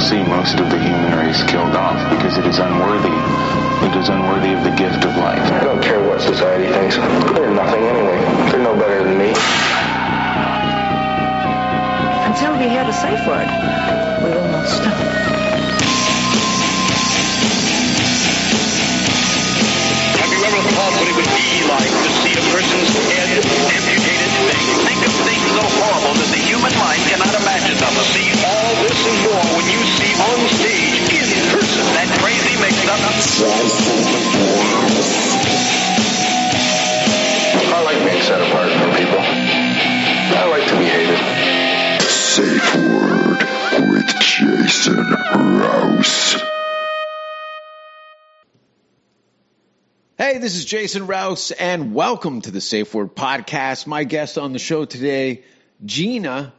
see most of the human race killed off because it is unworthy. It is unworthy of the gift of life. I don't care what society thinks. They're nothing anyway. They're no better than me. Until we hear the safe word, we will not stop. Have you ever thought what it would be like to see a person's head amputated? Think of things so horrible that the human mind cannot imagine them. See all this and more when you see on stage, in person, that crazy mix-up. I like being set apart from people. I like to be hated. Safe Word with Jason Rouse. Hey, this is Jason Rouse, and welcome to the Safe Word Podcast. My guest on the show today, Gina,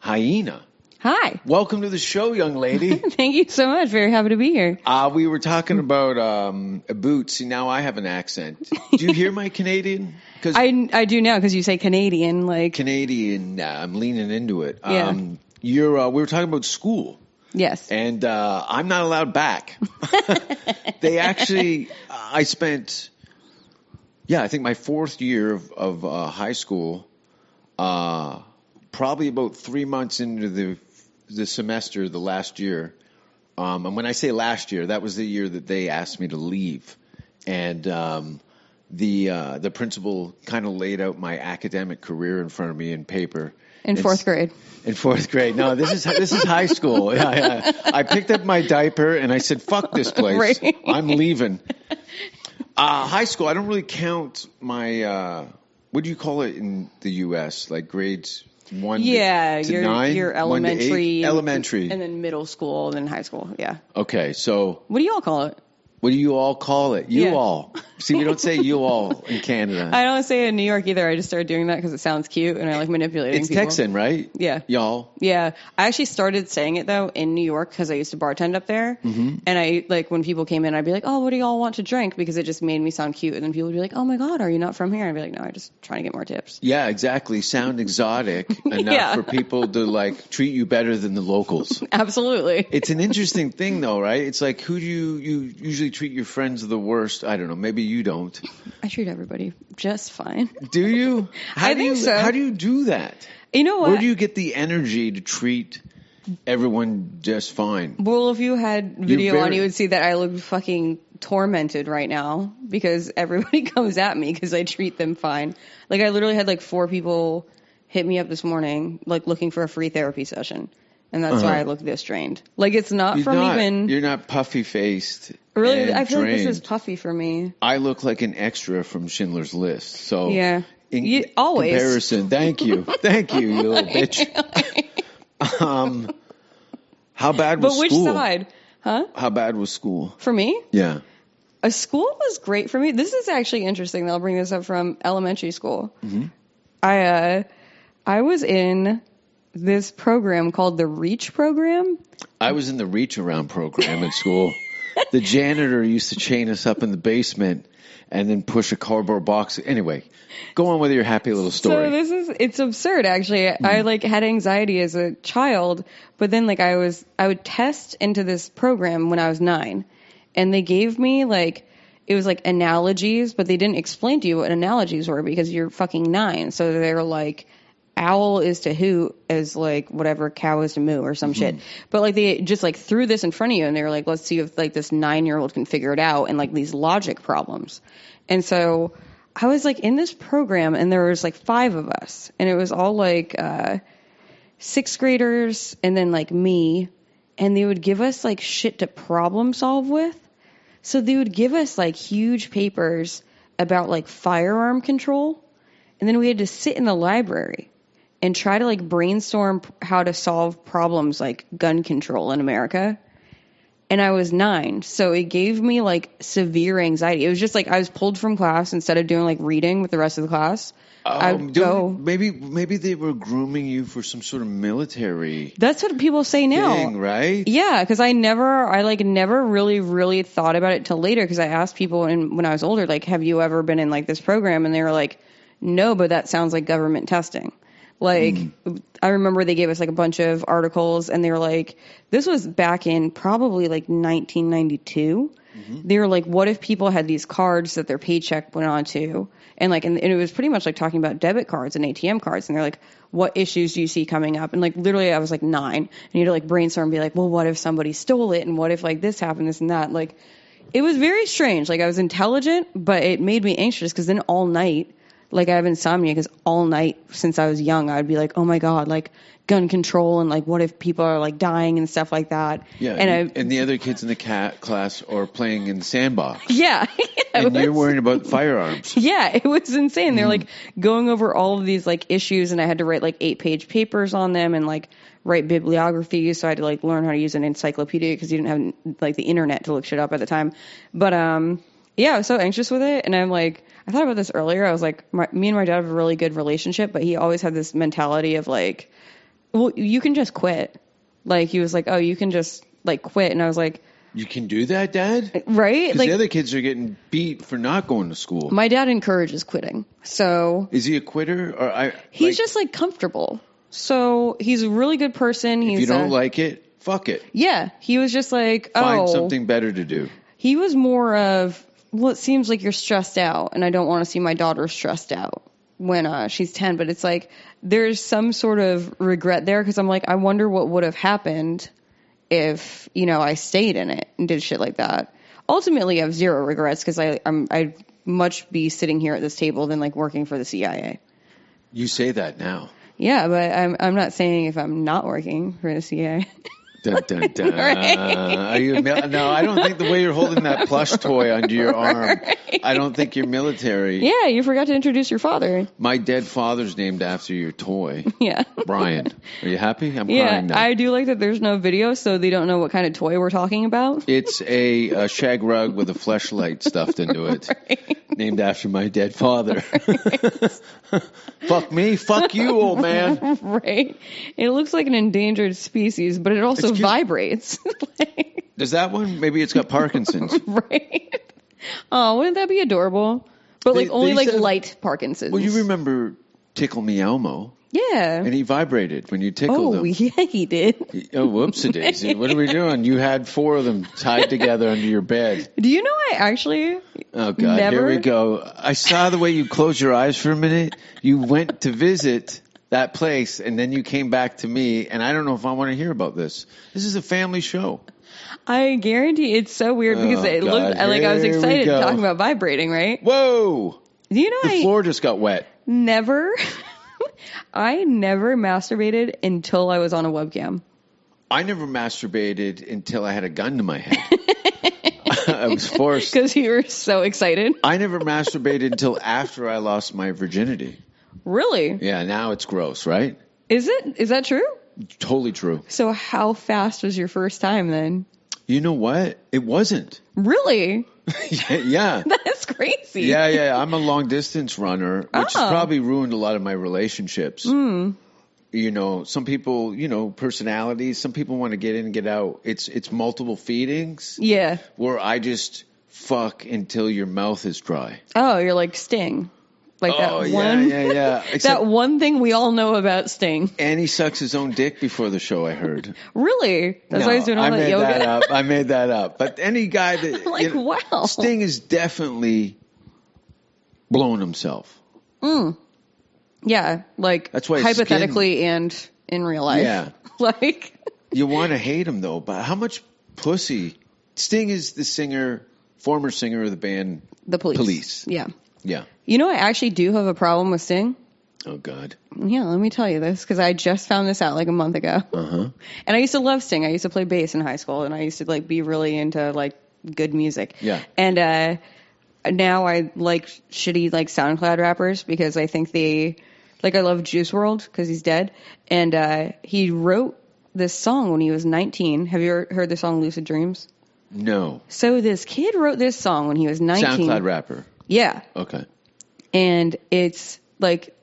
Hyena. Hi. Welcome to the show, young lady. Thank you so much. Very happy to be here. We were talking about boots. See, now I have an accent. Do you hear my Canadian? Cause I do now because you say Canadian. Like Canadian, I'm leaning into it. Yeah. We were talking about school. Yes. And I'm not allowed back. They actually, I spent, I think my fourth year of high school, probably about 3 months into the semester, the last year. And when I say last year, that was the year that they asked me to leave. And the principal kind of laid out my academic career in front of me in paper. In fourth grade. In fourth grade. No, this is high school. Yeah. I picked up my diaper and I said, fuck this place. Right. I'm leaving. High school, I don't really count my, what do you call it in the U.S.? Like grades 1 to 9? Your elementary. Elementary. And then middle school and then high school. Yeah. Okay. So. What do you all call it? What do you all call it? You all. See, we don't say you all in Canada. I don't say it in New York either. I just started doing that because it sounds cute and I like manipulating people. It's Texan, right? Yeah. Y'all. Yeah. I actually started saying it, though, in New York because I used to bartend up there. Mm-hmm. And I, like, when people came in, I'd be like, oh, what do y'all want to drink? Because it just made me sound cute. And then people would be like, oh, my God, are you not from here? I'd be like, no, I'm just trying to get more tips. Yeah, exactly. Sound exotic enough for people to, like, treat you better than the locals. Absolutely. It's an interesting thing, though, right? It's like, who do you usually treat your friends the worst? I don't know. Maybe you don't. I treat everybody just fine. Do you? I think so. How do you do that? You know what? Where do you get the energy to treat everyone just fine? Well, if you had video on, you would see that I look fucking tormented right now because everybody comes at me because I treat them fine. Like, I literally had like 4 people hit me up this morning, like looking for a free therapy session. And that's why I look this drained. Like, it's not You're not puffy faced. Really, I feel like this is puffy for me. I look like an extra from Schindler's List. So yeah, always. Comparison. Thank you, you little bitch. How bad was school? But which side? Huh? How bad was school for me? Yeah, school was great for me. This is actually interesting. I'll bring this up from elementary school. Mm-hmm. I was in this program called the Reach program. I was in the Reach Around program in school. The janitor used to chain us up in the basement and then push a cardboard box. Anyway, go on with your happy little story. So it's absurd, actually. I like had anxiety as a child, but then like I would test into this program when I was 9, and they gave me it was like analogies, but they didn't explain to you what analogies were because you're fucking 9. So they were like, owl is to hoot as like whatever cow is to moo or some shit. But like they just like threw this in front of you and they were like, let's see if like this 9-year-old can figure it out, and like these logic problems. And so I was like in this program and there was like 5 of us and it was all like 6th graders and then like me, and they would give us like shit to problem solve with. So they would give us like huge papers about like firearm control, and then we had to sit in the library and try to like brainstorm how to solve problems like gun control in America. And I was 9, so it gave me like severe anxiety. It was just like I was pulled from class instead of doing like reading with the rest of the class. Maybe they were grooming you for some sort of military. That's what people say now, thing, right? Yeah, because I never really thought about it till later. Because I asked people when I was older, like, have you ever been in like this program? And they were like, no, but that sounds like government testing. Like, I remember they gave us like a bunch of articles, and they were like, this was back in probably like 1992. They were like, what if people had these cards that their paycheck went onto? And like, and it was pretty much like talking about debit cards and ATM cards. And they're like, what issues do you see coming up? And like, literally I was like 9, and you had to like brainstorm and be like, well, what if somebody stole it? And what if like this happened, this and that? Like, it was very strange. Like, I was intelligent, but it made me anxious, because then all night, like, I have insomnia, because all night since I was young, I'd be like, oh my God, like gun control, and like, what if people are like dying and stuff like that? Yeah. And the other kids in the class are playing in the sandbox. Yeah. And you're worrying about firearms. Yeah, it was insane. They're like going over all of these like issues, and I had to write like 8-page papers on them, and like write bibliography. So I had to like learn how to use an encyclopedia, because you didn't have like the internet to look shit up at the time. But yeah, I was so anxious with it. And I'm like, I thought about this earlier. I was like, me and my dad have a really good relationship, but he always had this mentality of like, well, you can just quit. Like, he was like, oh, you can just like quit. And I was like, you can do that, Dad? Right? Because like, the other kids are getting beat for not going to school. My dad encourages quitting. So is he a quitter? Or he's just like comfortable. So he's a really good person. If you don't like it, fuck it. Yeah. He was just like, find something better to do. He was more of, well, it seems like you're stressed out, and I don't want to see my daughter stressed out when she's 10. But it's like, there's some sort of regret there, because I'm like, I wonder what would have happened if, you know, I stayed in it and did shit like that. Ultimately, I have zero regrets, because I'd much be sitting here at this table than like working for the CIA. You say that now. Yeah, but I'm not saying if I'm not working for the CIA. Dun, dun, dun. Right? No, I don't think the way you're holding that plush toy under your arm, right. I don't think you're military. Yeah, you forgot to introduce your father. My dead father's named after your toy. Yeah. Brian. Are you happy? I'm crying now. I do like that there's no video, so they don't know what kind of toy we're talking about. It's a shag rug with a fleshlight stuffed into it. Right. Named after my dead father. Right. Fuck me, fuck you, old man. Right. It looks like an endangered species, but it also vibrates. Does that one? Maybe it's got Parkinson's. Right. Oh, wouldn't that be adorable? But like only like light Parkinson's. Well, you remember Tickle Me Elmo? Yeah. And he vibrated when you tickled him. Oh, yeah, he did. Whoopsie-daisy. What are we doing? You had 4 of them tied together under your bed. Do you know I actually Oh, God, here we go. I saw the way you closed your eyes for a minute. You went to visit that place, and then you came back to me, and I don't know if I want to hear about this. This is a family show. I guarantee it's so weird, because it looked like I was excited talking about vibrating, right? Whoa! Do you know the floor just got wet. I never masturbated until I was on a webcam. I never masturbated until I had a gun to my head. I was forced. Because you were so excited. I never masturbated until after I lost my virginity. Really? Yeah, now it's gross, right? Is it? Is that true? Totally true. So how fast was your first time then? You know what? It wasn't. Really? Yeah. That's crazy. Yeah. I'm a long distance runner, which has probably ruined a lot of my relationships. You know, some people, you know, personalities, some people want to get in and get out. It's multiple feedings. Yeah. Where I just fuck until your mouth is dry. Oh, you're like Sting. Like that one. Yeah. Except that one thing we all know about Sting. And he sucks his own dick before the show, I heard. Really? That's why he's doing all that yoga? I made that up. But any guy that... I'm like, wow. Sting is definitely blowing himself. Yeah, like that's why hypothetically and in real life. Yeah. Like... You want to hate him, though, but how much pussy... Sting is the former singer of the band... The Police. Yeah. You know, I actually do have a problem with Sting. Oh, God. Yeah, let me tell you this, because I just found this out like a month ago. And I used to love Sting. I used to play bass in high school, and I used to like be really into like good music. Yeah. And now I like shitty like SoundCloud rappers, because I think I love Juice WRLD because he's dead. And he wrote this song when he was 19. Have you ever heard the song Lucid Dreams? No. So this kid wrote this song when he was 19. SoundCloud rapper. Yeah. Okay. And it's like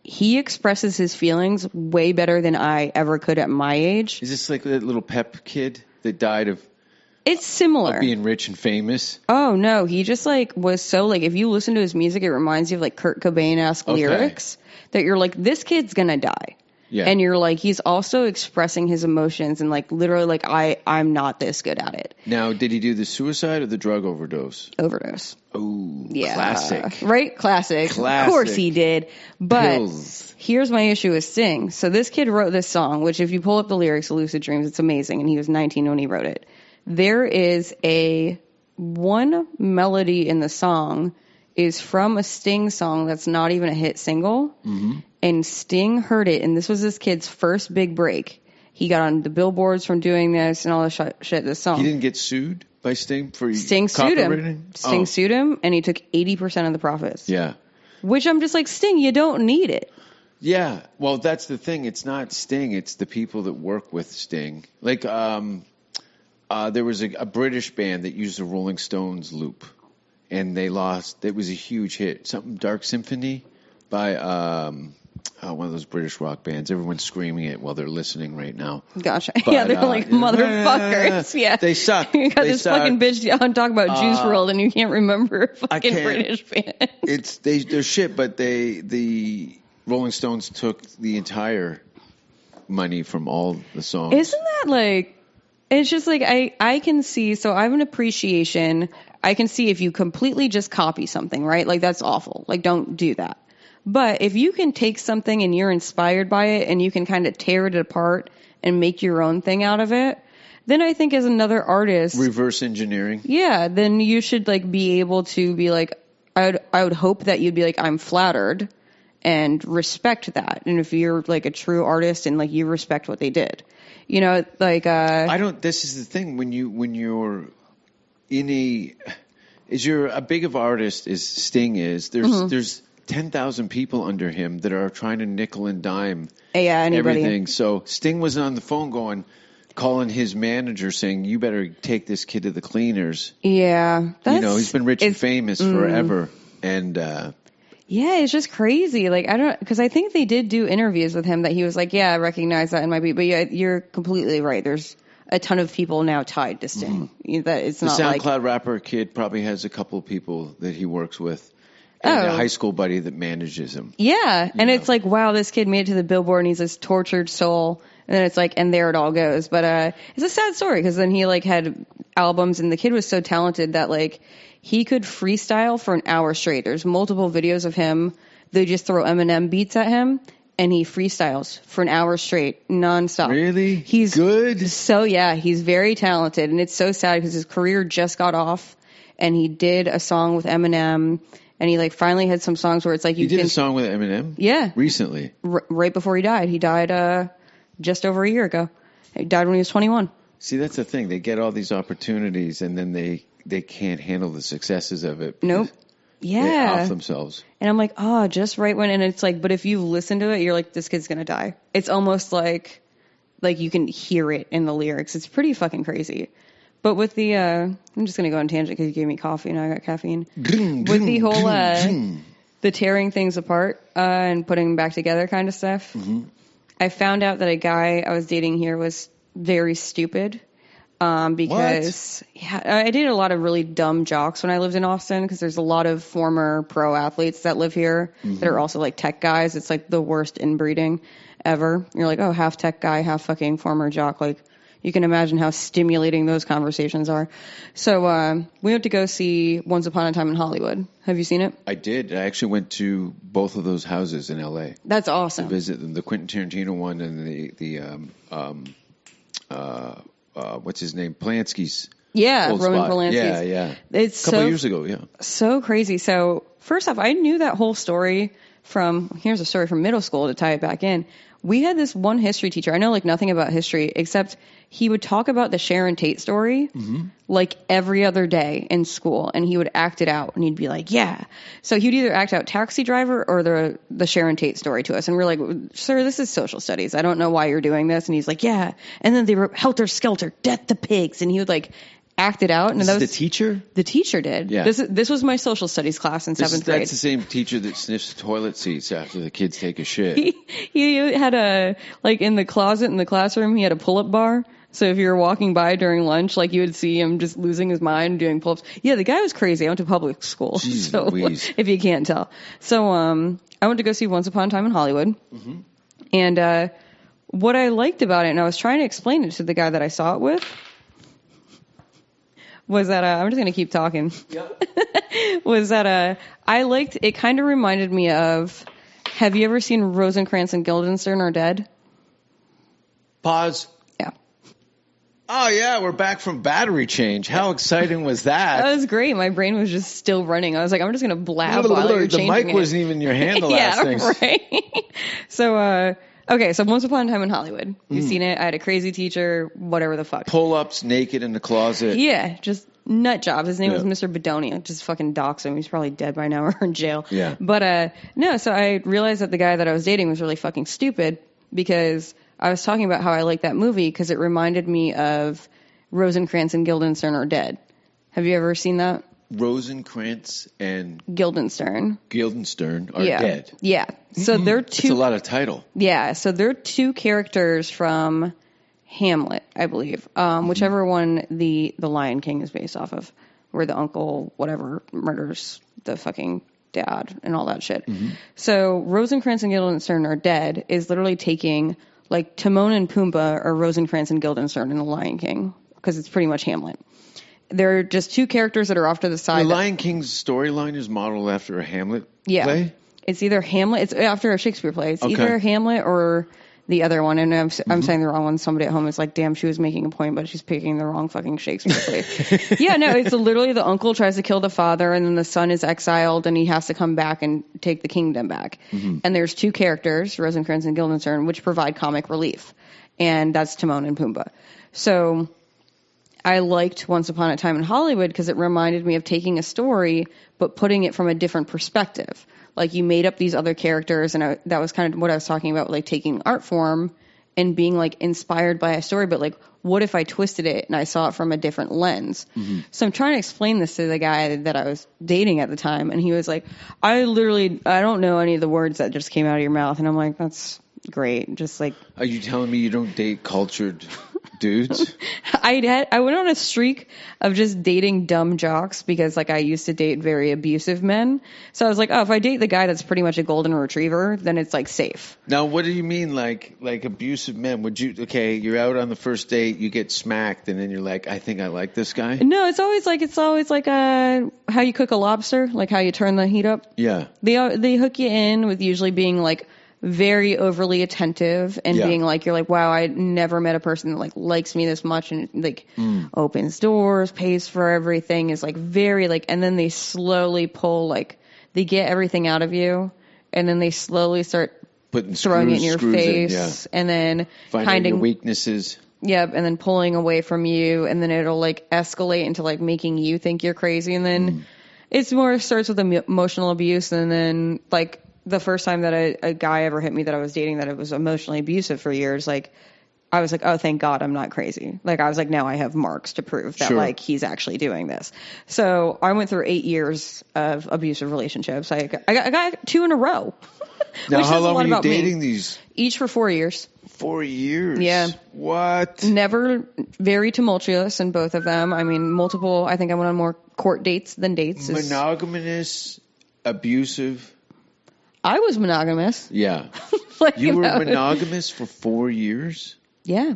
he expresses his feelings way better than I ever could at my age. Is this like that little Pep kid that died of It's similar. Of being rich and famous. Oh no, he just like was so like, if you listen to his music, it reminds you of like Kurt Cobain-esque lyrics that you're like, this kid's gonna die. Yeah. And you're like, he's also expressing his emotions and like literally like, I'm not this good at it. Now, did he do the suicide or the drug overdose? Overdose. Oh, Yeah. classic. Right? Classic. Of course he did. But Pills. Here's my issue with Sting. So this kid wrote this song, which if you pull up the lyrics of Lucid Dreams, it's amazing. And he was 19 when he wrote it. There is one melody in the song is from a Sting song that's not even a hit single. Mm-hmm. And Sting heard it, and this was this kid's first big break. He got on the billboards from doing this and all this shit, this song. He didn't get sued by Sting for Sting sued him. copywriting? Sting sued him, and he took 80% of the profits. Yeah. Which I'm just like, Sting, you don't need it. Yeah. Well, that's the thing. It's not Sting. It's the people that work with Sting. Like, there was a British band that used a Rolling Stones loop, and they lost. It was a huge hit. Something Dark Symphony by one of those British rock bands. Everyone's screaming it while they're listening right now. Gotcha. But, yeah, they're like, motherfuckers. Yeah. They suck. You got They this suck. fucking bitch on talk about Juice WRLD and you can't remember a fucking can't. British band. They're shit, but the Rolling Stones took the entire money from all the songs. Isn't that like, it's just like, I can see, so I have an appreciation. I can see if you completely just copy something, right? Like that's awful. Like don't do that. But if you can take something and you're inspired by it and you can kind of tear it apart and make your own thing out of it, then I think as another artist, reverse engineering. Yeah, then you should like be able to be like, I would hope that you'd be like, I'm flattered and respect that. And if you're like a true artist and like you respect what they did, you know, like I don't. This is the thing when you're in you're a big of artist as Sting is. There's 10,000 people under him that are trying to nickel and dime everything. So Sting was on the phone calling his manager saying, you better take this kid to the cleaners. Yeah. He's been rich and famous forever. And yeah, it's just crazy. Like, because I think they did do interviews with him that he was like, yeah, I recognize that in my beat. But yeah, you're completely right. There's a ton of people now tied to Sting. That it's not like... The SoundCloud rapper kid probably has a couple of people that he works with. And a high school buddy that manages him. Yeah. And it's like, wow, this kid made it to the Billboard and he's this tortured soul. And then it's like, and there it all goes. But it's a sad story because then he like had albums and the kid was so talented that like he could freestyle for an hour straight. There's multiple videos of him. They just throw Eminem beats at him and he freestyles for an hour straight, nonstop. Really? He's good. So yeah, he's very talented. And it's so sad because his career just got off and he did a song with Eminem. And he like finally had some songs where it's like you did a song with Eminem? Yeah. Recently? Right before he died. He died just over a year ago. He died when he was 21. See, that's the thing. They get all these opportunities and then they can't handle the successes of it. Nope. Yeah. They off themselves. And I'm like, just right when, and it's like, but if you listen to it, you're like, this kid's going to die. It's almost like you can hear it in the lyrics. It's pretty fucking crazy. But with the, I'm just going to go on tangent because you gave me coffee and I got caffeine. With the whole, the tearing things apart and putting them back together kind of stuff, I found out that a guy I was dating here was very stupid. Because I dated a lot of really dumb jocks when I lived in Austin because there's a lot of former pro athletes that live here that are also like tech guys. It's like the worst inbreeding ever. You're like, oh, half tech guy, half fucking former jock. Like, you can imagine how stimulating those conversations are. So we went to go see Once Upon a Time in Hollywood. Have you seen it? I did. I actually went to both of those houses in L.A. That's awesome. To visit them, the Quentin Tarantino one and the what's his name? Polanski's. Yeah, old Roman spot. Polanski's. Yeah. It's a couple years ago, yeah. So crazy. So first off, I knew that whole story here's a story from middle school to tie it back in. We had this one history teacher. I know like nothing about history except he would talk about the Sharon Tate story like every other day in school, and he would act it out, and he'd be like, yeah. So he would either act out Taxi Driver or the Sharon Tate story to us, and we're like, sir, this is social studies. I don't know why you're doing this. And he's like, yeah. And then they were Helter Skelter, Death to Pigs, and he would like act it out. And that was the teacher? The teacher did. Yeah. This was my social studies class in seventh grade. That's the same teacher that sniffs the toilet seats after the kids take a shit. He had in the closet in the classroom, he had a pull-up bar. So if you were walking by during lunch, like you would see him just losing his mind doing pull-ups. Yeah, the guy was crazy. I went to public school. Jeez so Louise. if you can't tell. So I went to go see Once Upon a Time in Hollywood. And what I liked about it, and I was trying to explain it to the guy that I saw it with, was that I'm just going to keep talking. Yeah. Was that I liked it. Kind of reminded me of. Have you ever seen Rosencrantz and Guildenstern Are Dead? Pause. Yeah. Oh yeah, we're back from battery change. How exciting was that? That was great. My brain was just still running. I was like, I'm just going to blab while you're the changing mic wasn't even in your hand the last thing. Right. So, okay, so Once Upon a Time in Hollywood. You've seen it. I had a crazy teacher, whatever the fuck. Pull-ups, naked in the closet. Yeah, just nut job. His name was Mr. Bedonia. Just fucking dox him. He's probably dead by now or in jail. Yeah. But, no, so I realized that the guy that I was dating was really fucking stupid because I was talking about how I liked that movie because it reminded me of Rosencrantz and Guildenstern Are Dead. Have you ever seen that? Rosencrantz and Guildenstern are dead. Yeah. So they're two. That's a lot of title. Yeah. So they're two characters from Hamlet, I believe. Whichever one the Lion King is based off of, where the uncle, whatever, murders the fucking dad and all that shit. So Rosencrantz and Guildenstern Are Dead is literally taking like Timon and Pumbaa or Rosencrantz and Guildenstern in the Lion King because it's pretty much Hamlet. They're just two characters that are off to the side. The Lion King's storyline is modeled after a Hamlet play? It's either Hamlet. It's after a Shakespeare play. It's Okay. either Hamlet or the other one. And I'm saying the wrong one. Somebody at home is like, damn, she was making a point, but she's picking the wrong fucking Shakespeare play. Yeah, no, it's literally the uncle tries to kill the father and then the son is exiled and he has to come back and take the kingdom back. And there's two characters, Rosencrantz and Guildenstern, which provide comic relief. And that's Timon and Pumbaa. So I liked Once Upon a Time in Hollywood because it reminded me of taking a story but putting it from a different perspective. Like you made up these other characters, and that was kind of what I was talking about, like taking art form and being like inspired by a story, but like what if I twisted it and I saw it from a different lens? So I'm trying to explain this to the guy that I was dating at the time, and he was like, I don't know any of the words that just came out of your mouth. And I'm like, that's great. Just like, are you telling me you don't date cultured dudes? I went on a streak of just dating dumb jocks because like I used to date very abusive men. So I was like, oh, if I date the guy that's pretty much a golden retriever, then it's like safe. Now, what do you mean like abusive men? You're out on the first date, you get smacked, and then you're like, I think I like this guy? No, it's always like how you cook a lobster, like how you turn the heat up. Yeah. They hook you in with usually being like very overly attentive and being like, you're like, wow, I never met a person that like likes me this much and like opens doors, pays for everything, is like very like, and then they slowly pull, like they get everything out of you and then they slowly start throwing it in your face and then finding your weaknesses. Yep. And then pulling away from you and then it'll like escalate into like making you think you're crazy. And then it's more starts with emotional abuse. And then like, the first time that a guy ever hit me that I was dating that it was emotionally abusive for years, like I was like, oh, thank God I'm not crazy. Like I was like, now I have marks to prove that like he's actually doing this. So I went through 8 years of abusive relationships. I got 2 in a row. Now, how long were you dating these? Each for 4 years. 4 years? Yeah. What? Never very tumultuous in both of them. I mean, multiple, I think I went on more court dates than dates. Monogamous, abusive. I was monogamous. Yeah. Like, you were monogamous for 4 years? Yeah.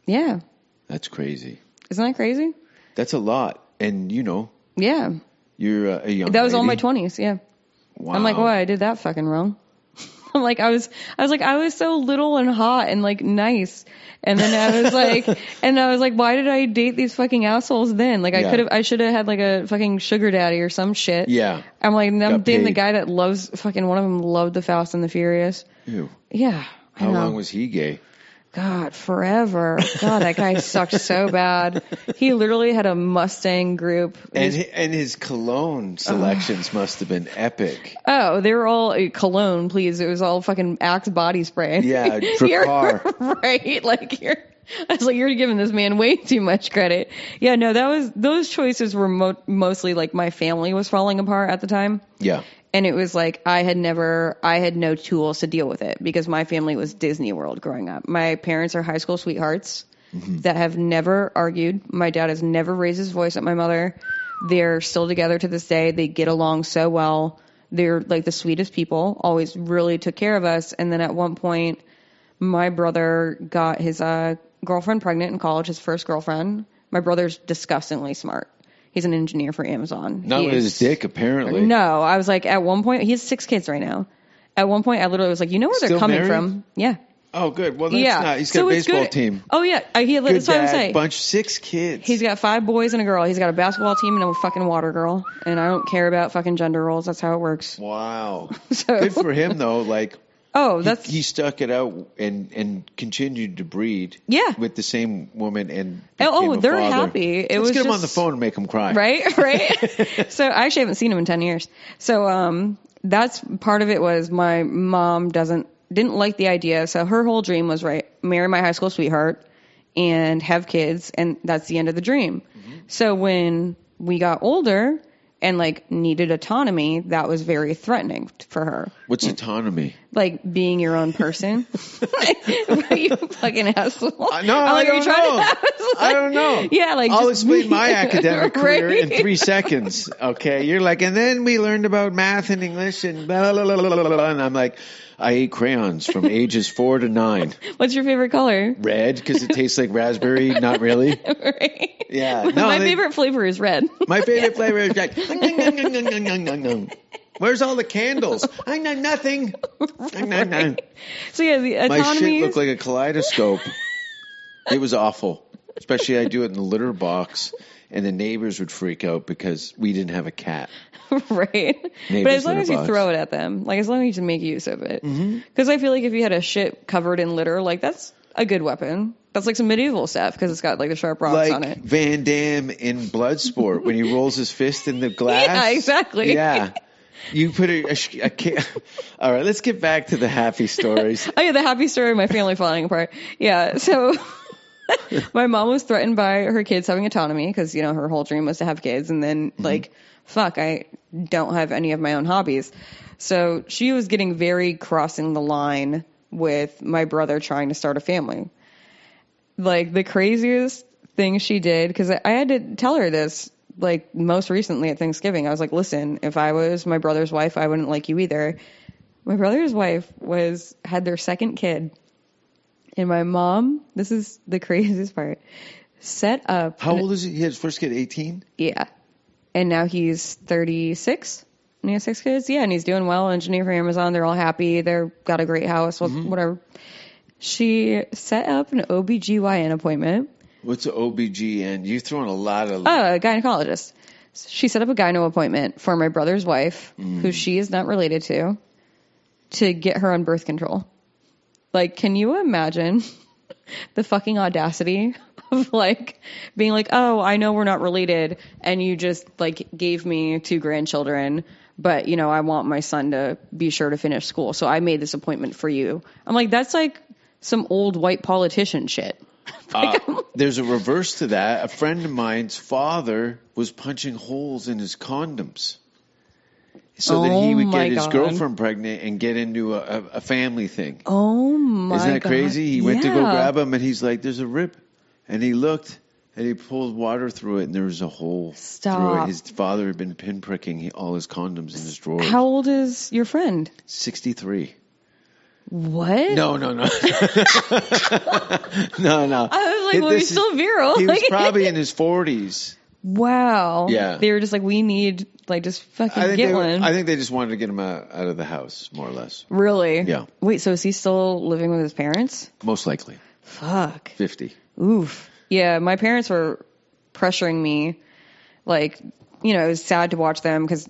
Yeah. That's crazy. Isn't that crazy? That's a lot. And, Yeah. You're a young That was lady. all my 20s, yeah. Wow. I'm like, why I did that fucking wrong. I'm like, I was so little and hot and like nice. And then I was like, why did I date these fucking assholes then? Like I should have had like a fucking sugar daddy or some shit. Yeah. I'm like, I'm dating the guy that loves fucking, one of them loved the Fast and the Furious. Ew. Yeah. How long was he gay? God, forever. God, that guy sucked so bad. He literally had a Mustang group. And his cologne selections must have been epic. Oh, they were all cologne, please. It was all fucking Axe body spray. Yeah, Drakkar. Right. Like I was like, you're giving this man way too much credit. Yeah, no, those choices were mostly like my family was falling apart at the time. Yeah. And it was like, I had no tools to deal with it because my family was Disney World growing up. My parents are high school sweethearts that have never argued. My dad has never raised his voice at my mother. They're still together to this day. They get along so well. They're like the sweetest people, always really took care of us. And then at one point, my brother got his girlfriend pregnant in college, his first girlfriend. My brother's disgustingly smart. He's an engineer for Amazon. Not with his dick, apparently. No, I was like, at one point, he has 6 kids right now. At one point, I literally was like, you know where they're Still coming married? from? Yeah. Oh, good. Well, that's not. He's got a it's baseball good. team. Oh, yeah. That's Good what I'm dad, saying. bunch, 6 kids. He's got 5 boys and a girl. He's got a basketball team and a fucking water girl. And I don't care about fucking gender roles. That's how it works. Wow. So, Good for him, though. Like, that's... He stuck it out and continued to breed. Yeah. With the same woman and they're father. happy. Let's get him on the phone and make him cry. Right. So I actually haven't seen him in 10 years. So that's part of it. Was my mom didn't like the idea. So her whole dream was marry my high school sweetheart and have kids, and that's the end of the dream. Mm-hmm. So when we got older and like needed autonomy, that was very threatening for her. What's autonomy? Like being your own person. You fucking asshole. No, I don't know. I don't know. Yeah, like I'll just explain my academic career Right. in 3 seconds. Okay, you're like, and then we learned about math and English and blah blah blah blah blah. And I'm like, I ate crayons from ages 4 to 9. What's your favorite color? Red, because it tastes like raspberry. Not really. Right. Yeah. My favorite flavor is red. My favorite flavor is red. Where's all the candles? I know nothing. So yeah, the autonomy. My shit looked like a kaleidoscope. It was awful. Especially I do it in the litter box, and the neighbors would freak out because we didn't have a cat. Right. But as long as you throw it at them, like as long as you just make use of it. Because I feel like if you had a shit covered in litter, like that's a good weapon. That's like some medieval stuff because it's got like the sharp rocks on it. Van Damme in Bloodsport when he rolls his fist in the glass. Yeah, exactly. Yeah. You put all right, let's get back to the happy stories. Oh yeah, the happy story of my family falling apart. Yeah, so my mom was threatened by her kids having autonomy because, her whole dream was to have kids. And then fuck, I don't have any of my own hobbies. So she was getting very crossing the line with my brother trying to start a family. Like the craziest thing she did, because I had to tell her this, like most recently at Thanksgiving. I was like, listen, if I was my brother's wife, I wouldn't like you either. My brother's wife had their second kid. And my mom, this is the craziest part, set up. How old is he? He had his first kid, 18? Yeah. And now he's 36. And he has 6 kids. Yeah, and he's doing well. Engineer for Amazon. They're all happy. They've got a great house. Whatever. She set up an OBGYN appointment. What's an OBGYN? You're throwing a lot of... Oh, a gynecologist. She set up a gyno appointment for my brother's wife, who she is not related to get her on birth control. Like, can you imagine the fucking audacity of, like, being like, oh, I know we're not related, and you just, like, gave me 2 grandchildren, but, I want my son to be sure to finish school, so I made this appointment for you. I'm like, that's, like, some old white politician shit. There's a reverse to that. A friend of mine's father was punching holes in his condoms so that he would get his girlfriend pregnant and get into a family thing. Oh, my God. Isn't that crazy? He went to go grab him, and he's like, there's a rip. And he looked, and he pulled water through it, and there was a hole through it. His father had been pinpricking all his condoms in his drawers. How old is your friend? 63. What? No. No. I was like, well, he's still virile. He was probably in his 40s. Wow. Yeah. They were just like, we need, like, just fucking get one. I think they just wanted to get him out of the house, more or less. Really? Yeah. Wait, so is he still living with his parents? Most likely. Fuck. 50. Oof. Yeah, my parents were pressuring me, like, it was sad to watch them because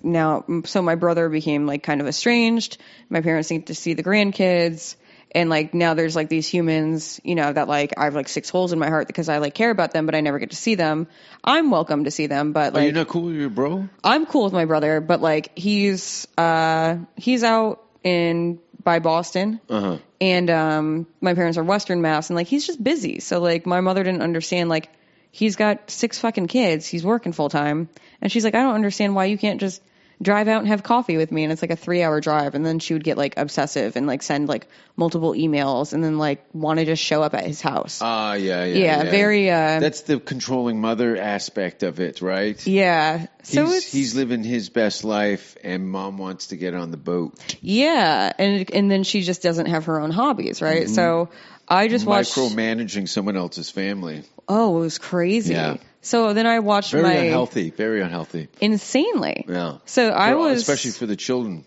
so my brother became, like, kind of estranged. My parents need to see the grandkids. And, like, now there's, like, these humans, that, like, I have, like, 6 holes in my heart because I, like, care about them, but I never get to see them. I'm welcome to see them, but, like... Are you not cool with your bro? I'm cool with my brother, but, like, he's out by Boston. Uh-huh. And my parents are Western Mass, and, like, he's just busy. So, like, my mother didn't understand, like, he's got 6 fucking kids. He's working full time. And she's like, I don't understand why you can't just drive out and have coffee with me, and it's like a 3-hour drive, and then she would get like obsessive and like send like multiple emails and then like want to just show up at his house. Yeah, very that's the controlling mother aspect of it, right? Yeah. So he's living his best life, and mom wants to get on the boat. Yeah, and then she just doesn't have her own hobbies, right? So I just watched micromanaging someone else's family. Oh, it was crazy. Yeah. So then I watched very unhealthy. Insanely. Yeah. So especially for the children.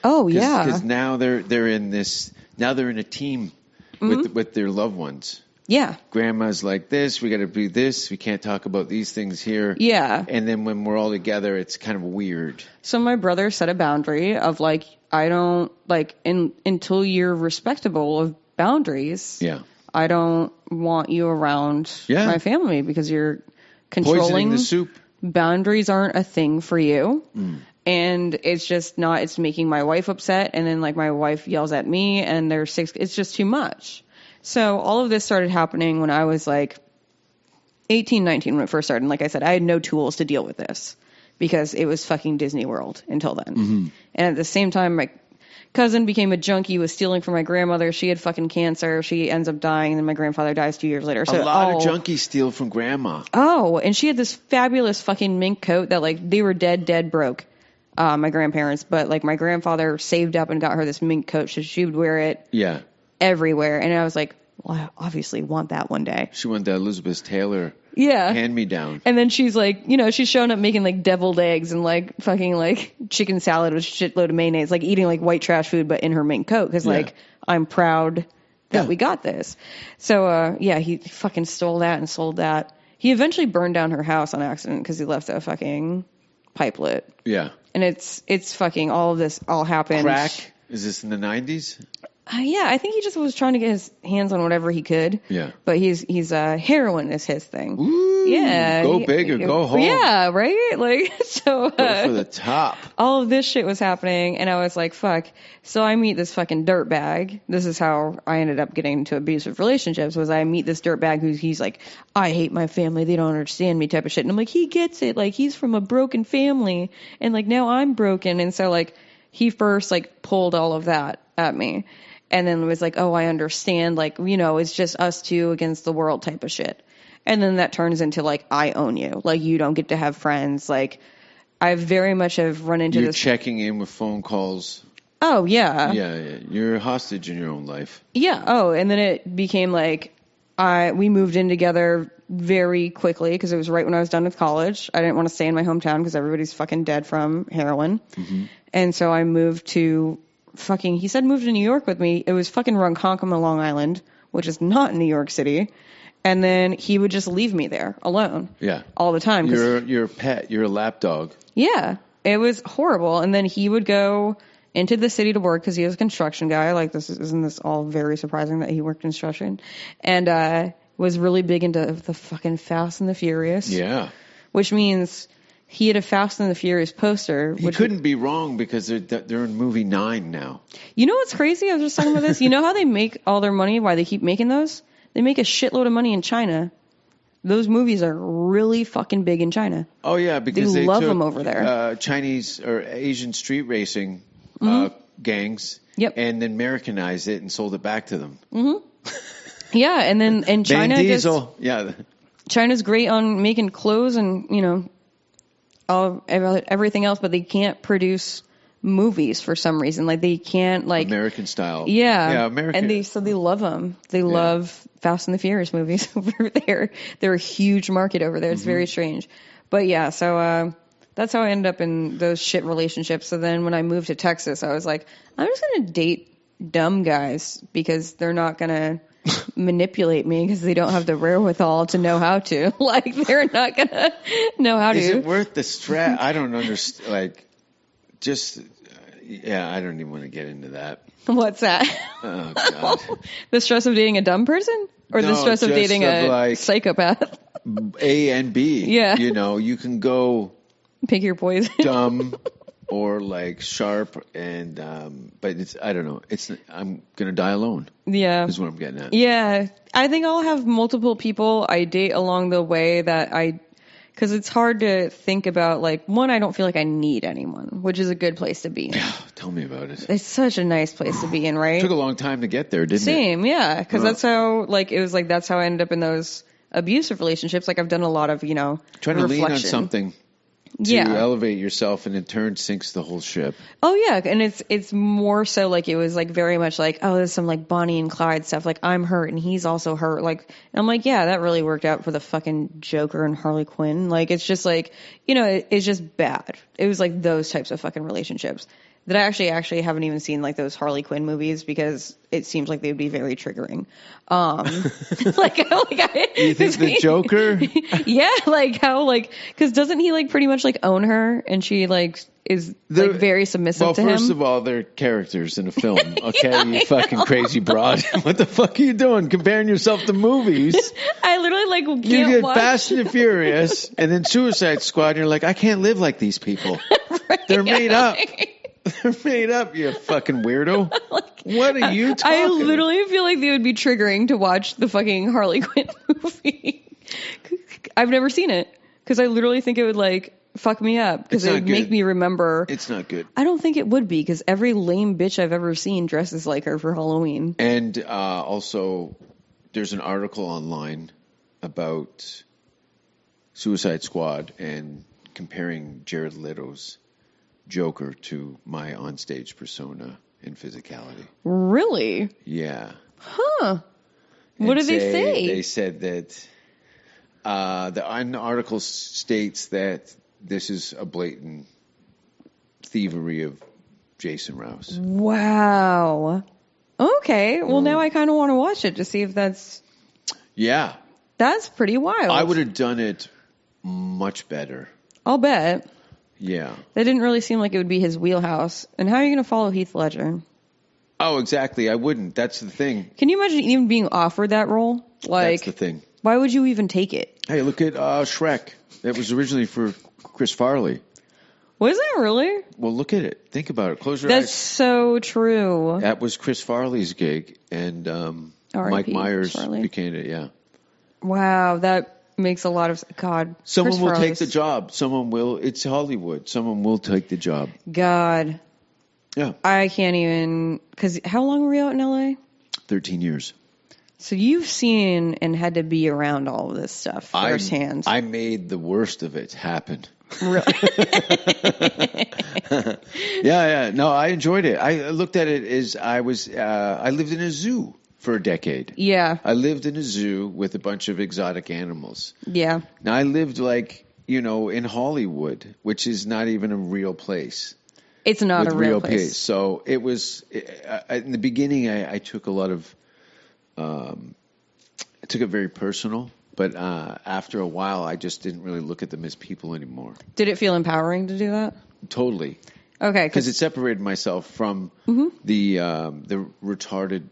Oh yeah. Because now they're in this. Now they're in a team with their loved ones. Yeah. Grandma's like this. We got to do this. We can't talk about these things here. Yeah. And then when we're all together, it's kind of weird. So my brother set a boundary of like, I don't like until you're respectable of boundaries. Yeah. I don't want you around my family because you're controlling. Poisoning the soup. Boundaries aren't a thing for you. And it's just not, it's making my wife upset. And then like my wife yells at me and it's just too much. So all of this started happening when I was like 18, 19 when it first started. And like I said, I had no tools to deal with this because it was fucking Disney World until then. And at the same time, my cousin became a junkie, was stealing from my grandmother. She had fucking cancer. She ends up dying, and then my grandfather dies 2 years later. So a lot of junkies steal from grandma. Oh, and she had this fabulous fucking mink coat that like they were dead broke, my grandparents. But like my grandfather saved up and got her this mink coat, so she would wear it everywhere. And I was like, well, I obviously want that one day. She wanted that Elizabeth Taylor hand-me-down. And then she's like, she's showing up making like deviled eggs and like fucking like chicken salad with shitload of mayonnaise, like eating like white trash food, but in her mink coat. Cause like, I'm proud that we got this. So, he fucking stole that and sold that. He eventually burned down her house on accident because he left a fucking pipe lit. Yeah. And it's fucking all of this all happened. Crack? Is this in the 90s? Yeah, I think he just was trying to get his hands on whatever he could. Yeah. But he's heroin is his thing. Ooh, yeah. Go big or go home. Yeah, right? Like, so. Go for the top. All of this shit was happening, and I was like, fuck. So I meet this fucking dirtbag. This is how I ended up getting into abusive relationships, was I meet this dirtbag he's like, I hate my family, they don't understand me type of shit. And I'm like, he gets it. Like, he's from a broken family, and like, now I'm broken. And so like, he first like pulled all of that at me. And then was like, oh, I understand. Like, it's just us two against the world type of shit. And then that turns into like, I own you. Like, you don't get to have friends. Like, I very much have run into You're checking in with phone calls. Oh, yeah. Yeah. You're a hostage in your own life. Yeah. Oh, and then it became like, we moved in together very quickly because it was right when I was done with college. I didn't want to stay in my hometown because everybody's fucking dead from heroin. And so I moved to he said move to New York with me. It was fucking Ronkonkoma, Long Island, which is not in New York City. And then he would just leave me there alone. Yeah. All the time. You're a pet. You're a lap dog. Yeah. It was horrible. And then he would go into the city to work because he was a construction guy. Like, isn't this all very surprising that he worked construction? And was really big into the fucking Fast and the Furious. Yeah. Which means he had a Fast and the Furious poster. He couldn't be wrong because they're in movie 9 now. You know what's crazy? I was just talking about this. You know how they make all their money? Why they keep making those? They make a shitload of money in China. Those movies are really fucking big in China. Oh, yeah, because they love took, them over there. Chinese or Asian street racing gangs and then Americanized it and sold it back to them. Yeah, and China Vin Diesel. China's great on making clothes and, everything else, but they can't produce movies for some reason. Like, they can't, like, American style. Yeah, American. And they love them. They love Fast and the Furious movies over there. They're a huge market over there. It's very strange. But yeah, so that's how I ended up in those shit relationships. So then when I moved to Texas, I was like, I'm just gonna date dumb guys because they're not gonna manipulate me because they don't have the wherewithal to know how to. Like, they're not gonna know how to. Is it worth the stress? I don't understand. Like, just I don't even want to get into that. What's that? Oh God. The stress of dating a dumb person, or the stress of dating a psychopath? A and B. Yeah. You can go pick your poison. Dumb or like sharp, and but I don't know. I'm gonna die alone. Yeah, is what I'm getting at. Yeah, I think I'll have multiple people I date along the way that I Because it's hard to think about, like, one, I don't feel like I need anyone, which is a good place to be in. Tell me about it. It's such a nice place to be in, right? It took a long time to get there, didn't it? Same, yeah. Because that's how, like, it was like, that's how I ended up in those abusive relationships. Like, I've done a lot of, trying to reflection. lean on something to elevate yourself, and in turn sinks the whole ship. Oh yeah, and it's more so like it was like very much like, oh, there's some like Bonnie and Clyde stuff. Like, I'm hurt and he's also hurt. Like, and I'm like, yeah, that really worked out for the fucking Joker and Harley Quinn. Like, it's just like, it's just bad. It was like those types of fucking relationships that I actually haven't even seen, like those Harley Quinn movies, because it seems like they would be very triggering. You think the Joker? Yeah, like how, like, because doesn't he like pretty much like own her, and she like is like very submissive to him? Well, first of all, they're characters in a film. Okay, yeah, you fucking crazy broad. What the fuck are you doing? Comparing yourself to movies? I literally like can't you get watch. Fast and Furious, and then Suicide Squad, and you're like, I can't live like these people. Right, they're made up. They're made up, you fucking weirdo. What are you talking I literally feel like they would be triggering to watch the fucking Harley Quinn movie. I've never seen it, because I literally think it would like fuck me up, because it would make me remember. It's not good. I don't think it would be, because every lame bitch I've ever seen dresses like her for Halloween. And also, there's an article online about Suicide Squad and comparing Jared Leto's Joker to my onstage persona in physicality. Really? Yeah. Huh. What did they say? They said that the article states that this is a blatant thievery of Jason Rouse. Wow. Okay. Well, now I kind of want to watch it to see if that's... Yeah. That's pretty wild. I would have done it much better. I'll bet. Yeah. That didn't really seem like it would be his wheelhouse. And how are you going to follow Heath Ledger? Oh, exactly. I wouldn't. That's the thing. Can you imagine even being offered that role? Like, that's the thing. Why would you even take it? Hey, look at Shrek. That was originally for Chris Farley. Was it really? Well, look at it. Think about it. Close your eyes. That's so true. That was Chris Farley's gig, and Mike Myers became it. Yeah. Wow, that makes a lot of God. Someone will take the job. Someone will. It's Hollywood. Someone will take the job. God. Yeah. I can't even. Because how long were you out in LA? 13 years. So you've seen and had to be around all of this stuff firsthand. I made the worst of it happen. Really? Yeah. No, I enjoyed it. I looked at it as I lived in a zoo for a decade. Yeah. I lived in a zoo with a bunch of exotic animals. Yeah. Now, I lived in Hollywood, which is not even a real place. It's not a real place. So it was, in the beginning, I took a lot of, I took it very personal. But after a while, I just didn't really look at them as people anymore. Did it feel empowering to do that? Totally. Okay. Because it separated myself from the retarded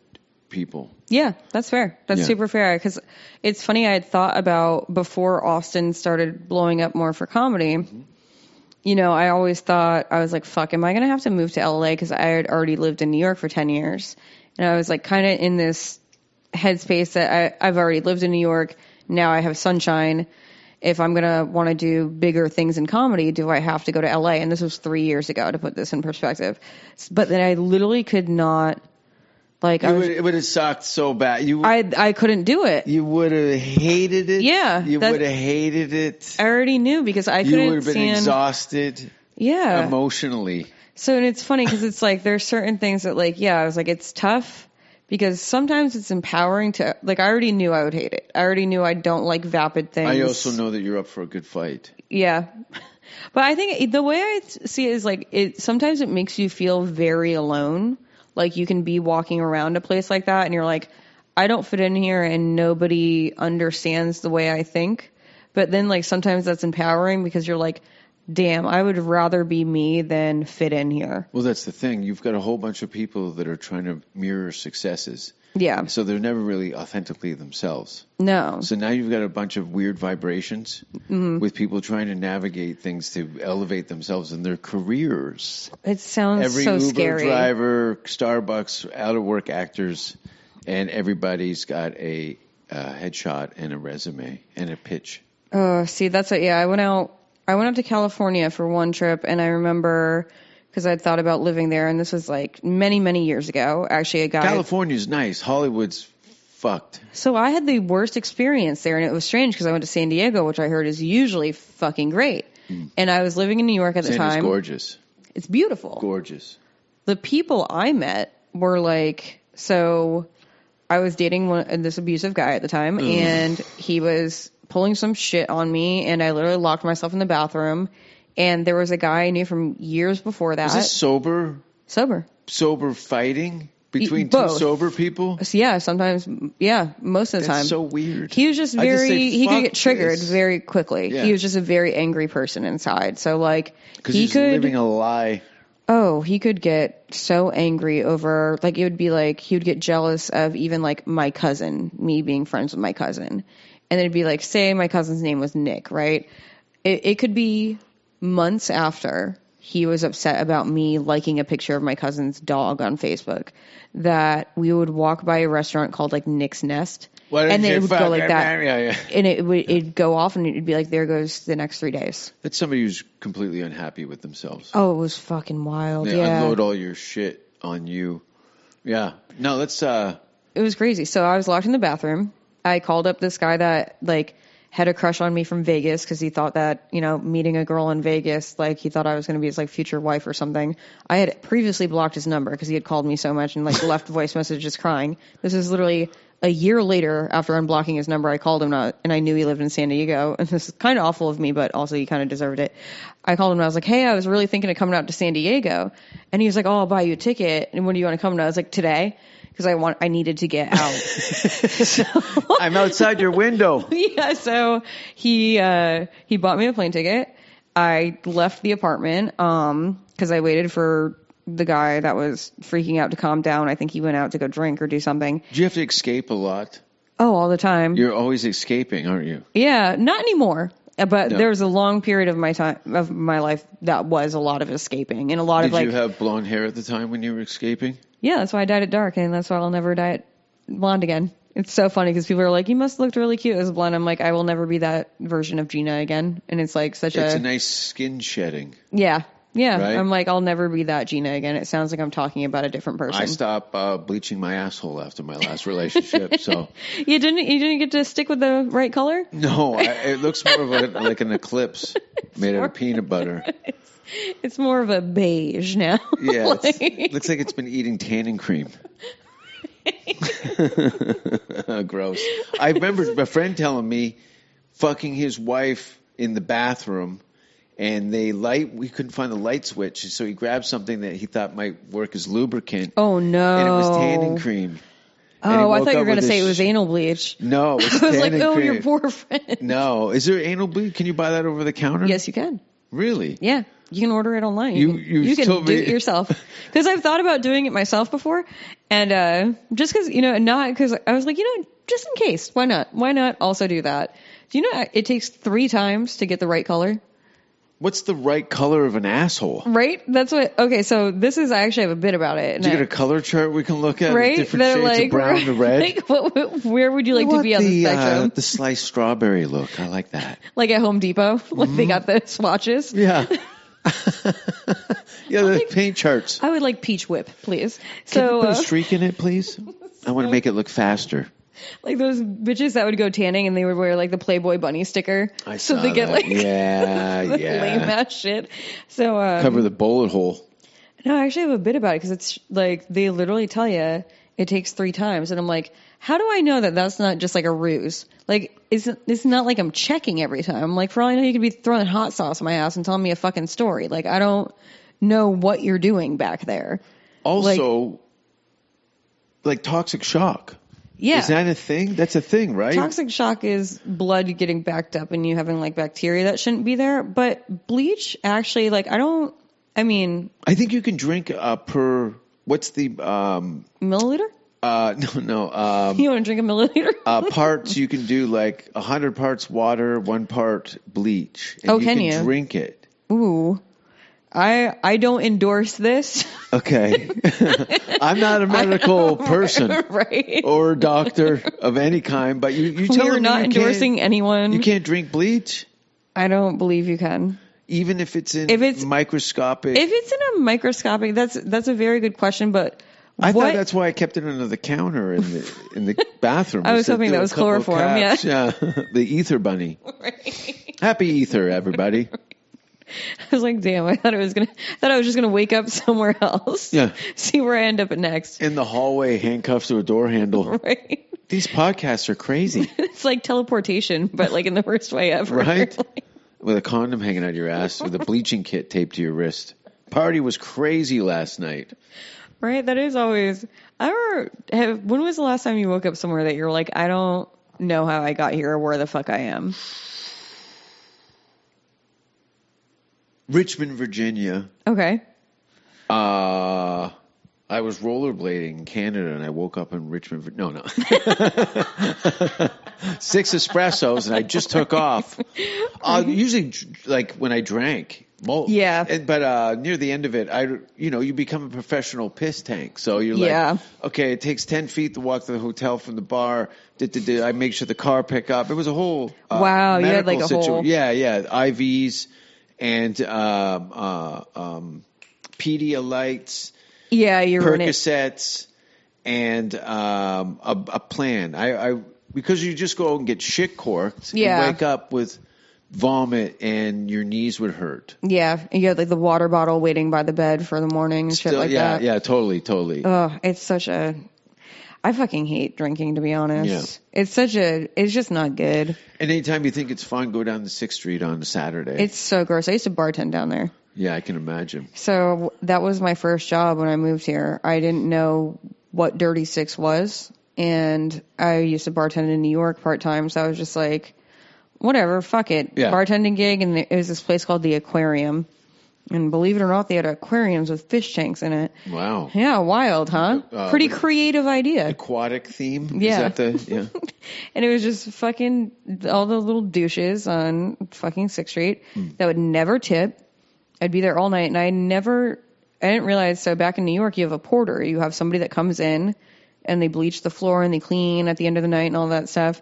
people. Yeah, that's fair. That's super fair. Because it's funny, I had thought about before Austin started blowing up more for comedy. I always thought, I was like, fuck, am I going to have to move to LA? Because I had already lived in New York for 10 years. And I was like kind of in this headspace that I've already lived in New York. Now I have sunshine. If I'm going to want to do bigger things in comedy, do I have to go to LA? And this was 3 years ago, to put this in perspective. But then I literally could not, it would have sucked so bad. I couldn't do it. You would have hated it. Yeah. You would have hated it. I already knew, because I couldn't stand. You would have been exhausted. Yeah. Emotionally. So, and it's funny, because it's like, there's certain things that I was like, it's tough. Because sometimes it's empowering to, I already knew I would hate it. I already knew I don't like vapid things. I also know that you're up for a good fight. Yeah. But I think the way I see it is sometimes it makes you feel very alone. Like, you can be walking around a place like that and you're like, I don't fit in here and nobody understands the way I think. But then sometimes that's empowering, because you're like, damn, I would rather be me than fit in here. Well, that's the thing. You've got a whole bunch of people that are trying to mirror successes. Yeah. So they're never really authentically themselves. No. So now you've got a bunch of weird vibrations with people trying to navigate things to elevate themselves in their careers. It sounds so scary. Every Uber driver, Starbucks, out-of-work actors, and everybody's got a headshot and a resume and a pitch. Oh, see, that's it. Yeah, I went out to California for one trip, and I remember because I'd thought about living there, and this was like many, many years ago. Actually, a guy. California's nice. Hollywood's fucked. So I had the worst experience there, and it was strange because I went to San Diego, which I heard is usually fucking great. And I was living in New York at the San time. Diego's gorgeous. It's beautiful. Gorgeous. The people I met were like, so I was dating this abusive guy at the time, and he was pulling some shit on me, and I literally locked myself in the bathroom. And there was a guy I knew from years before that. Is this sober? Sober. Sober fighting between Both. two sober people? Yeah, sometimes. Yeah, most of the time. That's so weird. He was just he could get triggered very quickly. Yeah. He was just a very angry person inside. So like, because he's living a lie. Oh, he could get so angry over, like, it would be like, he would get jealous of even like my cousin, me being friends with my cousin. And then it'd be like, say my cousin's name was Nick, right? It could be months after he was upset about me liking a picture of my cousin's dog on Facebook that we would walk by a restaurant called like Nick's Nest. And then it would go like that. Yeah. And it'd go off and it'd be like, there goes the next 3 days. That's somebody who's completely unhappy with themselves. Oh, it was fucking wild. They yeah. unload all your shit on you. Yeah. No, let's It was crazy. So I was locked in the bathroom. I called up this guy that like had a crush on me from Vegas because he thought that, you know, meeting a girl in Vegas, like he thought I was going to be his like future wife or something. I had previously blocked his number because he had called me so much and like left voice messages crying. This is literally a year later after unblocking his number. I called him and I knew he lived in San Diego. And this is kind of awful of me, but also he kind of deserved it. I called him and I was like, hey, I was really thinking of coming out to San Diego. And he was like, oh, I'll buy you a ticket. And when do you want to come? And I was like, today. Because I needed to get out. So, I'm outside your window. Yeah, so he bought me a plane ticket. I left the apartment because I waited for the guy that was freaking out to calm down. I think he went out to go drink or do something. Do you have to escape a lot? Oh, all the time. You're always escaping, aren't you? Yeah, not anymore. But No. there was a long period of my life that was a lot of escaping and a lot of like. Did you have blonde hair at the time when you were escaping? Yeah, that's why I dyed it dark, and that's why I'll never dye it blonde again. It's so funny because people are like, you must have looked really cute as blonde. I'm like, I will never be that version of Gina again. And it's like It's a nice skin shedding. Yeah. Yeah. Right? I'm like, I'll never be that Gina again. It sounds like I'm talking about a different person. I stopped bleaching my asshole after my last relationship, so. You didn't get to stick with the right color? No, it looks more of like an eclipse made out of peanut butter. It's more of a beige now. Yeah, it looks like it's been eating tanning cream. Gross. I remember a friend telling me fucking his wife in the bathroom, and we couldn't find the light switch, so he grabbed something that he thought might work as lubricant. Oh, no. And it was tanning cream. Oh, I thought you were going to say it was anal bleach. No, it was I was tanning like, oh, cream. your poor friend. No. Is there anal bleach? Can you buy that over the counter? Yes, you can. Really? Yeah. You can order it online. You can told do me it yourself. Because I've thought about doing it myself before. And just because, not because I was like, just in case. Why not? Why not also do that? Do you know it takes 3 times to get the right color? What's the right color of an asshole? Right? That's what. Okay, so I actually have a bit about it. Do you get a color chart we can look at? Right? Different shades of brown to red? Like, where would you like to be on the spectrum? The sliced strawberry look. I like that. Like at Home Depot? Like they got the swatches? Yeah. Yeah, the paint charts. I would like peach whip, please. Can you put a streak in it, please? I want to make it look faster. Like those bitches that would go tanning and they would wear like the Playboy bunny sticker. I saw they get that. like yeah. lame ass shit. So cover the bullet hole. No, I actually have a bit about it because it's like they literally tell you it takes 3 times, and I'm like, how do I know that that's not just like a ruse? Like it's not like I'm checking every time. I'm like, for all I know, you could be throwing hot sauce in my ass and telling me a fucking story. Like I don't know what you're doing back there. Also, like toxic shock. Yeah. Is that a thing? That's a thing, right? Toxic shock is blood getting backed up and you having like bacteria that shouldn't be there. But bleach actually, like, I think you can drink per, what's the, milliliter? No. You want to drink a milliliter? Parts, you can do like 100 parts water, 1 part bleach. And can you? Drink it. Ooh. I don't endorse this. Okay. I'm not a medical person. Right. Or doctor of any kind, but you tell We're me not endorsing anyone. You can't drink bleach? I don't believe you can. Even if it's in microscopic? If it's in a microscopic, that's a very good question, but I thought that's why I kept it under the counter in the bathroom. I was hoping that was chloroform, yeah. The ether bunny. Right. Happy ether, everybody. I was like, damn, I thought I was just gonna wake up somewhere else. Yeah. See where I end up at next. In the hallway, handcuffs to a door handle. Right. These podcasts are crazy. It's like teleportation, but like in the worst way ever. Right? With a condom hanging out your ass, with a bleaching kit taped to your wrist. Party was crazy last night. Right? That is always... when was the last time you woke up somewhere that you're like, I don't know how I got here or where the fuck I am? Richmond, Virginia. Okay. I was rollerblading in Canada and I woke up in Richmond. No. 6 espressos and I just took off. Usually, like when I drank. Yeah. But near the end of it, you become a professional piss tank. So you're like, okay, it takes 10 feet to walk to the hotel from the bar. I make sure the car pick up. It was a whole wow. You had like a whole IVs and Pedialytes. Yeah, you're Percocets and a plan. I because you just go and get shit corked and wake up with vomit and your knees would hurt. Yeah, and you had like the water bottle waiting by the bed for the morning and shit like that. Yeah, totally. Oh, it's such a... I fucking hate drinking, to be honest. Yeah. It's just not good. And anytime you think it's fun, go down to 6th Street on a Saturday. It's so gross. I used to bartend down there. Yeah, I can imagine. So that was my first job when I moved here. I didn't know what Dirty Six was, and I used to bartend in New York part-time, so I was just like, whatever, fuck it. Yeah. Bartending gig, and it was this place called the Aquarium. And believe it or not, they had aquariums with fish tanks in it. Wow. Yeah, wild, huh? Pretty creative idea. Aquatic theme? Yeah. Is that yeah. And it was just fucking all the little douches on fucking 6th Street that would never tip. I'd be there all night, and I didn't realize, so back in New York, you have a porter. You have somebody that comes in, and they bleach the floor, and they clean at the end of the night and all that stuff.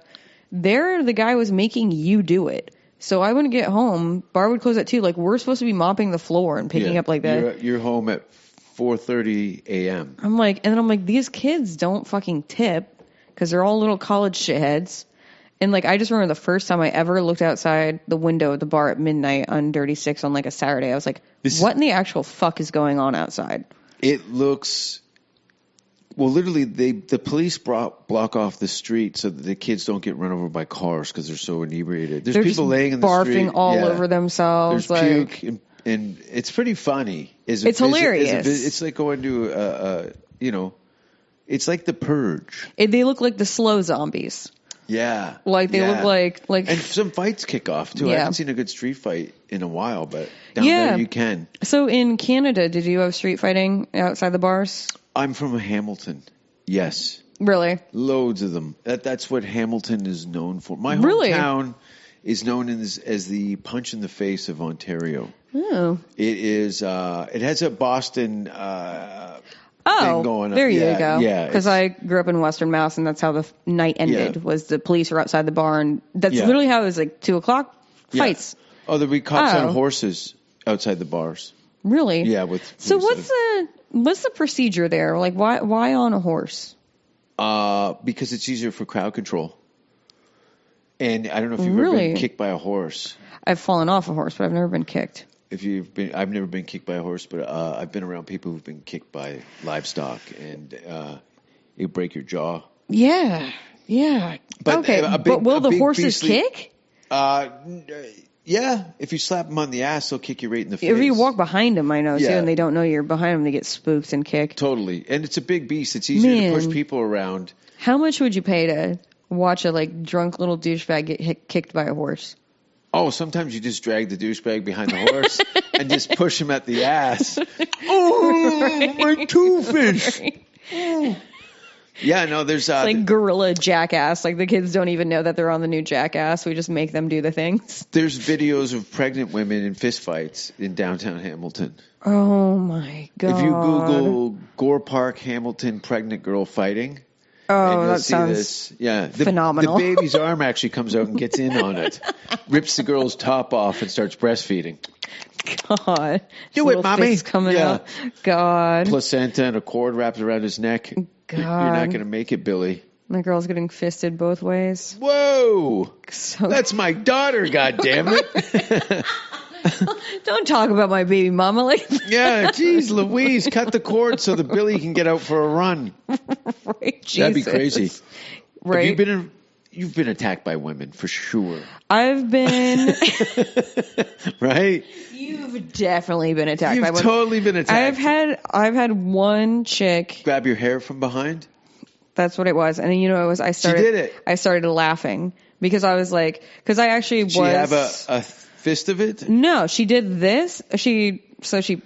There, the guy was making you do it. So I wouldn't get home. Bar would close at 2. Like, we're supposed to be mopping the floor and picking up like that. You're home at 4:30 a.m. I'm like, these kids don't fucking tip because they're all little college shitheads. And like, I just remember the first time I ever looked outside the window at the bar at midnight on Dirty Six on like a Saturday. I was like, what in the actual fuck is going on outside? It looks... Well, literally, the police block off the street so that the kids don't get run over by cars because they're so inebriated. There's people laying in the street. Barfing all over themselves. There's puke, and it's pretty funny. It's hilarious. It's like going to, it's like The Purge. They look like the slow zombies. Yeah. Like they look like... And some fights kick off, too. Yeah. I haven't seen a good street fight in a while, but down there you can. So in Canada, did you have street fighting outside the bars? I'm from Hamilton. Yes. Really? Loads of them. That's what Hamilton is known for. My hometown is known as the punch in the face of Ontario. Oh. It is. It has a Boston thing going on. There you go. Yeah. Because I grew up in Western Mass, and that's how the night ended. Was the police were outside the bar, and that's literally how it was. Like 2:00 fights. Yeah. Oh, there'd be cops on horses outside the bars. Really? Yeah. So what's the procedure there? Like, why on a horse? Because it's easier for crowd control. And I don't know if you've ever been kicked by a horse. I've fallen off a horse, but I've never been kicked. I've never been kicked by a horse, but I've been around people who've been kicked by livestock, and you break your jaw. Yeah. But, okay, but will the horses kick? Yeah, if you slap them on the ass, they'll kick you right in the face. If you walk behind them, I know, too, and they don't know you're behind them, they get spooked and kicked. Totally. And it's a big beast. It's easier to push people around. How much would you pay to watch a drunk little douchebag get kicked by a horse? Oh, sometimes you just drag the douchebag behind the horse and just push him at the ass. Oh, my two fish. Oh. Yeah, no, there's It's like gorilla Jackass. Like the kids don't even know that they're on the new Jackass. We just make them do the things. there's videos of pregnant women in fistfights in downtown Hamilton. Oh my God. If you Google Gore Park Hamilton pregnant girl fighting, and you'll that see sounds this. Yeah, phenomenal. The baby's arm actually comes out and gets in on it, rips the girl's top off, and starts breastfeeding. God. Do Little it, mommy. fist coming Yeah. out. God. Placenta and a cord wrapped around his neck. God. You're not going to make it, Billy. The girl's getting fisted both ways. Whoa! So That's my daughter, goddammit. don't talk about my baby mama like that. Yeah, geez, Louise, cut the cord so the Billy can get out for a run. Right, That'd be Jesus. crazy. Right. You've been attacked by women for sure. I've been. Right? You've definitely been attacked by You've women. totally been attacked. I've had one chick. Grab your hair from behind? That's what it was, and you know it was. I started laughing because I was like, because I actually was. Did she have a fist of it? No, she did this. She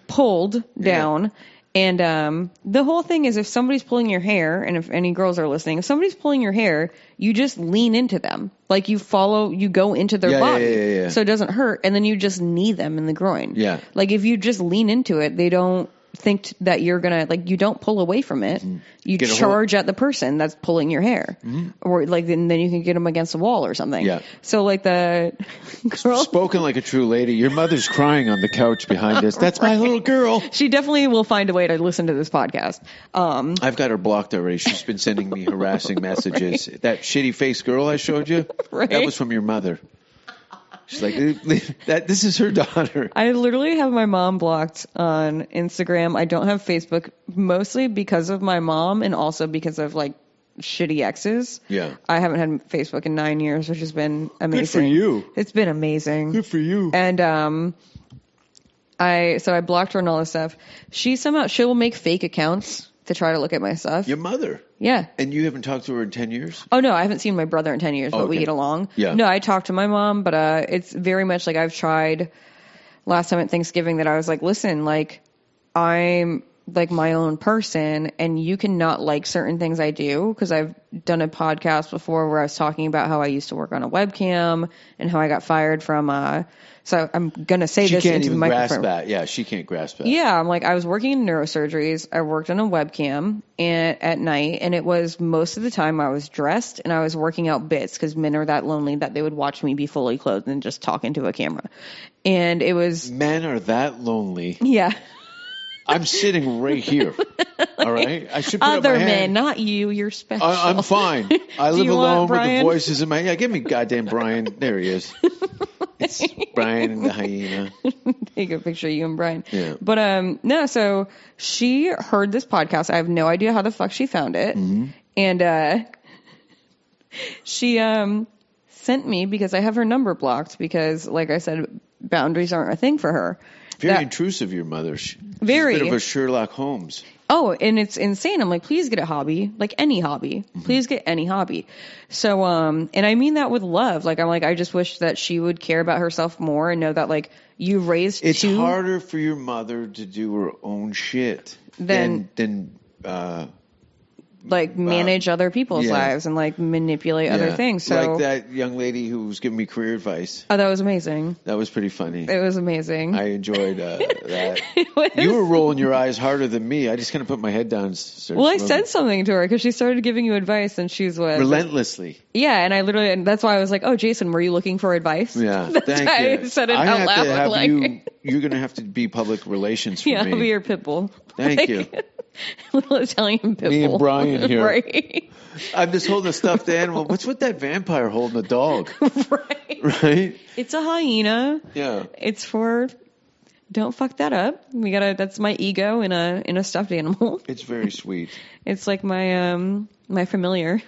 pulled down. And the whole thing is, if somebody's pulling your hair, and if any girls are listening, if somebody's pulling your hair, you just lean into them. Like you go into their body. Yeah. So it doesn't hurt, and then you just knee them in the groin. Yeah. Like if you just lean into it, they don't think that you're gonna, like, you don't pull away from it. You charge at the person that's pulling your hair. Or like then you can get them against the wall or something. Yeah. So like the girl, Spoken like a true lady. Your mother's crying on the couch behind us. That's my little girl. she definitely will find a way to listen to this podcast. I've got her blocked already. She's been sending me harassing messages. Right. That shitty face girl I showed you, Right. that was from your mother. She's like, this is her daughter. I literally have my mom blocked on Instagram. I don't have Facebook, mostly because of my mom and also because of like shitty exes. Yeah. I haven't had Facebook in 9 years, which has been amazing. Good for you. It's been amazing. Good for you. And I blocked her and all this stuff. She'll make fake accounts to try to look at my stuff. Your mother. Yeah. And you haven't talked to her in 10 years? Oh, no, I haven't seen my brother in 10 years, but we Okay. get along. Yeah. No, I talked to my mom, but it's very much like I've tried last time at Thanksgiving that I was like, listen, like, I'm like my own person and you cannot like certain things I do, because I've done a podcast before where I was talking about how I used to work on a webcam and how I got fired from so I'm going to say She this can't into the even microphone. grasp that. Yeah, she can't grasp that. Yeah, I'm like, I was working in neurosurgeries. I worked on a webcam at night, and it was most of the time I was dressed and I was working out bits because men are that lonely that they would watch me be fully clothed and just talk into a camera. And it was... Men are that lonely. Yeah. I'm sitting right here. All right? I should put Other up my men, hand. not you. You're special. I'm fine. I Do live you want alone with the Brian? voices in my... Yeah, give me goddamn Brian. There he is. It's Brian and the hyena. Take a picture of you and Brian. Yeah. But no, so she heard this podcast. I have no idea how the fuck she found it. Mm-hmm. And she sent me, because I have her number blocked because, like I said, boundaries aren't a thing for her. Very intrusive, your mother. She's Very. a bit of a Sherlock Holmes. Oh, and it's insane. I'm like, please get a hobby, like any hobby. Please get any hobby. So, and I mean that with love. Like, I'm like, I just wish that she would care about herself more and know that, like, you raised It's two. harder for your mother to do her own shit Than like manage other people's yeah. lives and like manipulate other things. So like that young lady who was giving me career advice. Oh, that was amazing. That was pretty funny. It was amazing. I enjoyed that. It was- You were rolling your eyes harder than me. I just kind of put my head down. And started Well, I smoking. said something to her because she started giving you advice, and she's what? Relentlessly. Yeah, and that's why I was like, "Oh, Jason, were you looking for advice?" Yeah, That's thank why you. I said it I out have loud. to have like, you. You're going to have to be public relations for yeah, me. I'll be your pit bull. Thank you. Little Italian pit bull. Me and Brian here. Right. I'm just holding a stuffed animal. What's with that vampire holding a dog? Right. Right? It's a hyena. Yeah. It's for. Don't fuck that up. That's my ego in a stuffed animal. It's very sweet. It's like my familiar.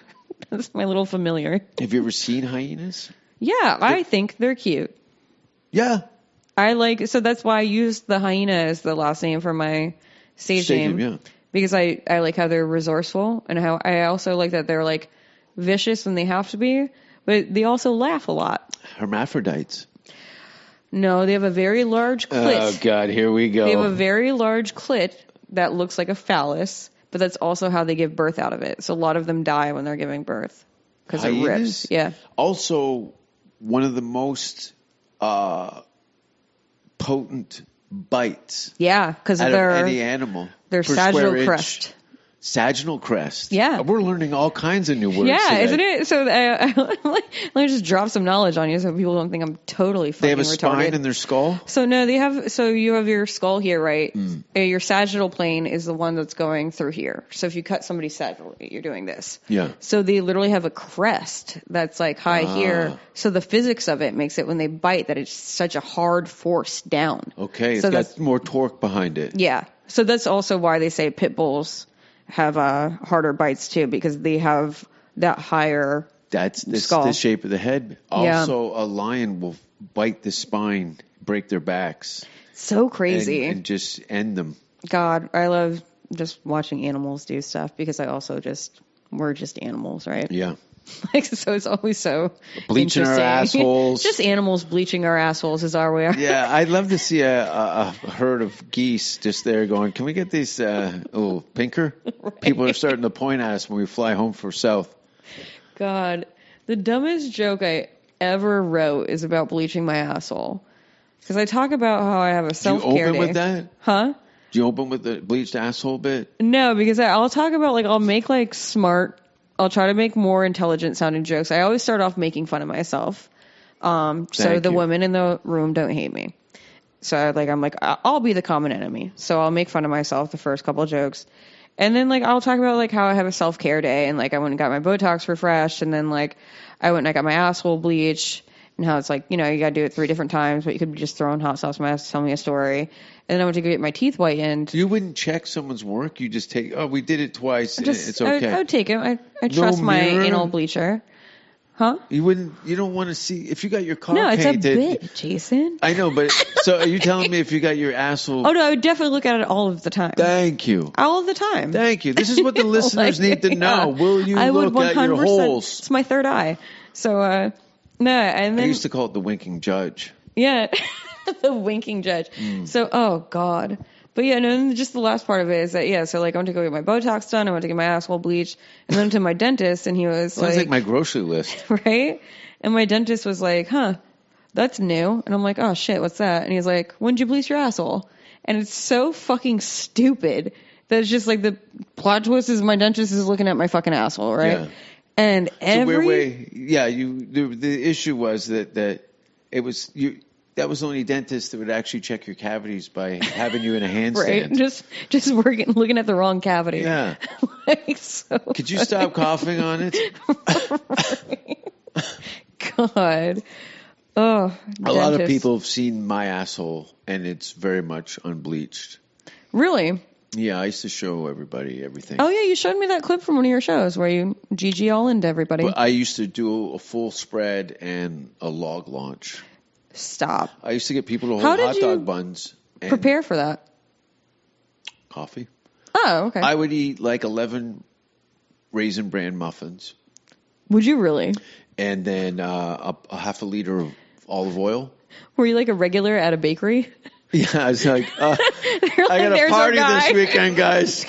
That's my little familiar. Have you ever seen hyenas? Yeah, I think they're cute. Yeah. So that's why I used the hyena as the last name for my stage name. Yeah. Because I like how they're resourceful, and how I also like that they're like vicious when they have to be, but they also laugh a lot. Hermaphrodites. No, they have a very large clit. Oh, God, here we go. They have a very large clit that looks like a phallus, but that's also how they give birth out of it. So a lot of them die when they're giving birth because it rips. Yeah. Also, one of the most potent bites. Yeah, because out they're of any animal. They're sagittal crest. Sagittal crest. Yeah. We're learning all kinds of new words. Yeah, today. isn't it? So let me just drop some knowledge on you so people don't think I'm totally fucking retarded. They have a spine in their skull? So no, you have your skull here, right? Your sagittal plane is the one that's going through here. So if you cut somebody sagittally, you're doing this. Yeah. So they literally have a crest that's like high here. So the physics of it makes it when they bite that it's such a hard force down. Okay, it's so got more torque behind it. Yeah. So that's also why they say pit bulls have harder bites too, because they have that higher skull. The shape of the head. Also, a lion will bite the spine, break their backs. So crazy. And just end them. God, I love just watching animals do stuff because we're just animals, right? Yeah. Like, so it's always so bleaching our assholes. Just animals bleaching our assholes is our way. Yeah, I'd love to see a herd of geese just there going, can we get these pinker? Right. People are starting to point at us when we fly home for South. God, the dumbest joke I ever wrote is about bleaching my asshole. Because I talk about how I have a self-care day. Do you open with that? Huh? Do you open with the bleached asshole bit? No, because I'll talk about, like, I'll make, like, I'll try to make more intelligent sounding jokes. I always start off making fun of myself. So the women in the room don't hate me. So I'm like, I'll be the common enemy. So I'll make fun of myself the first couple of jokes. And then like, I'll talk about like how I have a self-care day and like I went and got my Botox refreshed. And then like I went and I got my asshole bleach and how it's like, you know, you got to do it 3 different times, but you could be just throwing hot sauce in my ass to tell me a story. And then I went to go get my teeth whitened. You wouldn't check someone's work? You just take, we did it twice. It's okay. I would take it. I trust my anal bleacher. Huh? You don't want to see, if you got your car painted. No, it's a bit, Jason. I know, but, so are you telling me if you got your asshole? Oh, no, I would definitely look at it all of the time. Thank you. All of the time. Thank you. This is what the listeners need to know. Will you look at your holes? It's my third eye. So, no, and then. I used to call it the winking judge. Yeah, the winking judge. So, oh, God. But yeah, no, just the last part of it is that, yeah, so like I went to go get my Botox done, I went to get my asshole bleached, and then to my dentist, and he was Sounds like my grocery list. Right? And my dentist was like, huh, that's new. And I'm like, oh shit, what's that? And he's like, when did you bleach your asshole? And it's so fucking stupid that it's just like the plot twist is my dentist is looking at my fucking asshole, right? Yeah. And the issue was that it was you. That was the only dentist that would actually check your cavities by having you in a handstand. Right, just looking at the wrong cavity. Yeah. So could you stop coughing on it? God. Oh, a lot of people have seen my asshole, and it's very much unbleached. Really? Yeah, I used to show everybody everything. Oh, yeah, you showed me that clip from one of your shows where you GG all into everybody. But I used to do a full spread and a log launch. Stop. I used to get people to hold hot dog buns. And prepare for that? Coffee. Oh, okay. I would eat like 11 Raisin Bran muffins. Would you really? And then a half a liter of olive oil. Were you like a regular at a bakery? Yeah, I was like, I got a party this weekend, guys.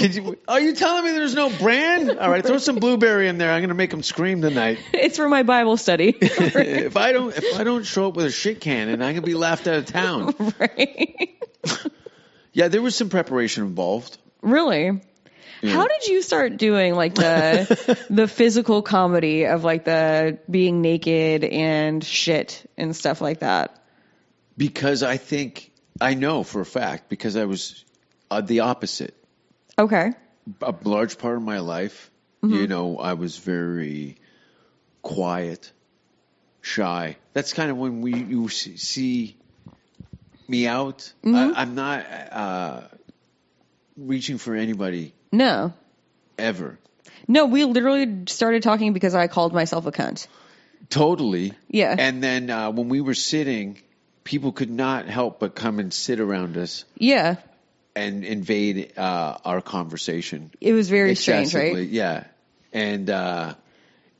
Are you telling me there's no brand? All right, throw some blueberry in there. I'm going to make them scream tonight. It's for my Bible study. if I don't show up with a shit cannon, I'm going to be laughed out of town. Right. Yeah, there was some preparation involved. Really? Yeah. How did you start doing like the physical comedy of like the being naked and shit and stuff like that? Because I know for a fact because I was the opposite. Okay. A large part of my life, I was very quiet, shy. That's kind of when you see me out. Mm-hmm. I'm not reaching for anybody. No. Ever. No, we literally started talking because I called myself a cunt. Totally. Yeah. And then when we were sitting, people could not help but come and sit around us. Yeah. And invade our conversation. It was very strange, right? Yeah. And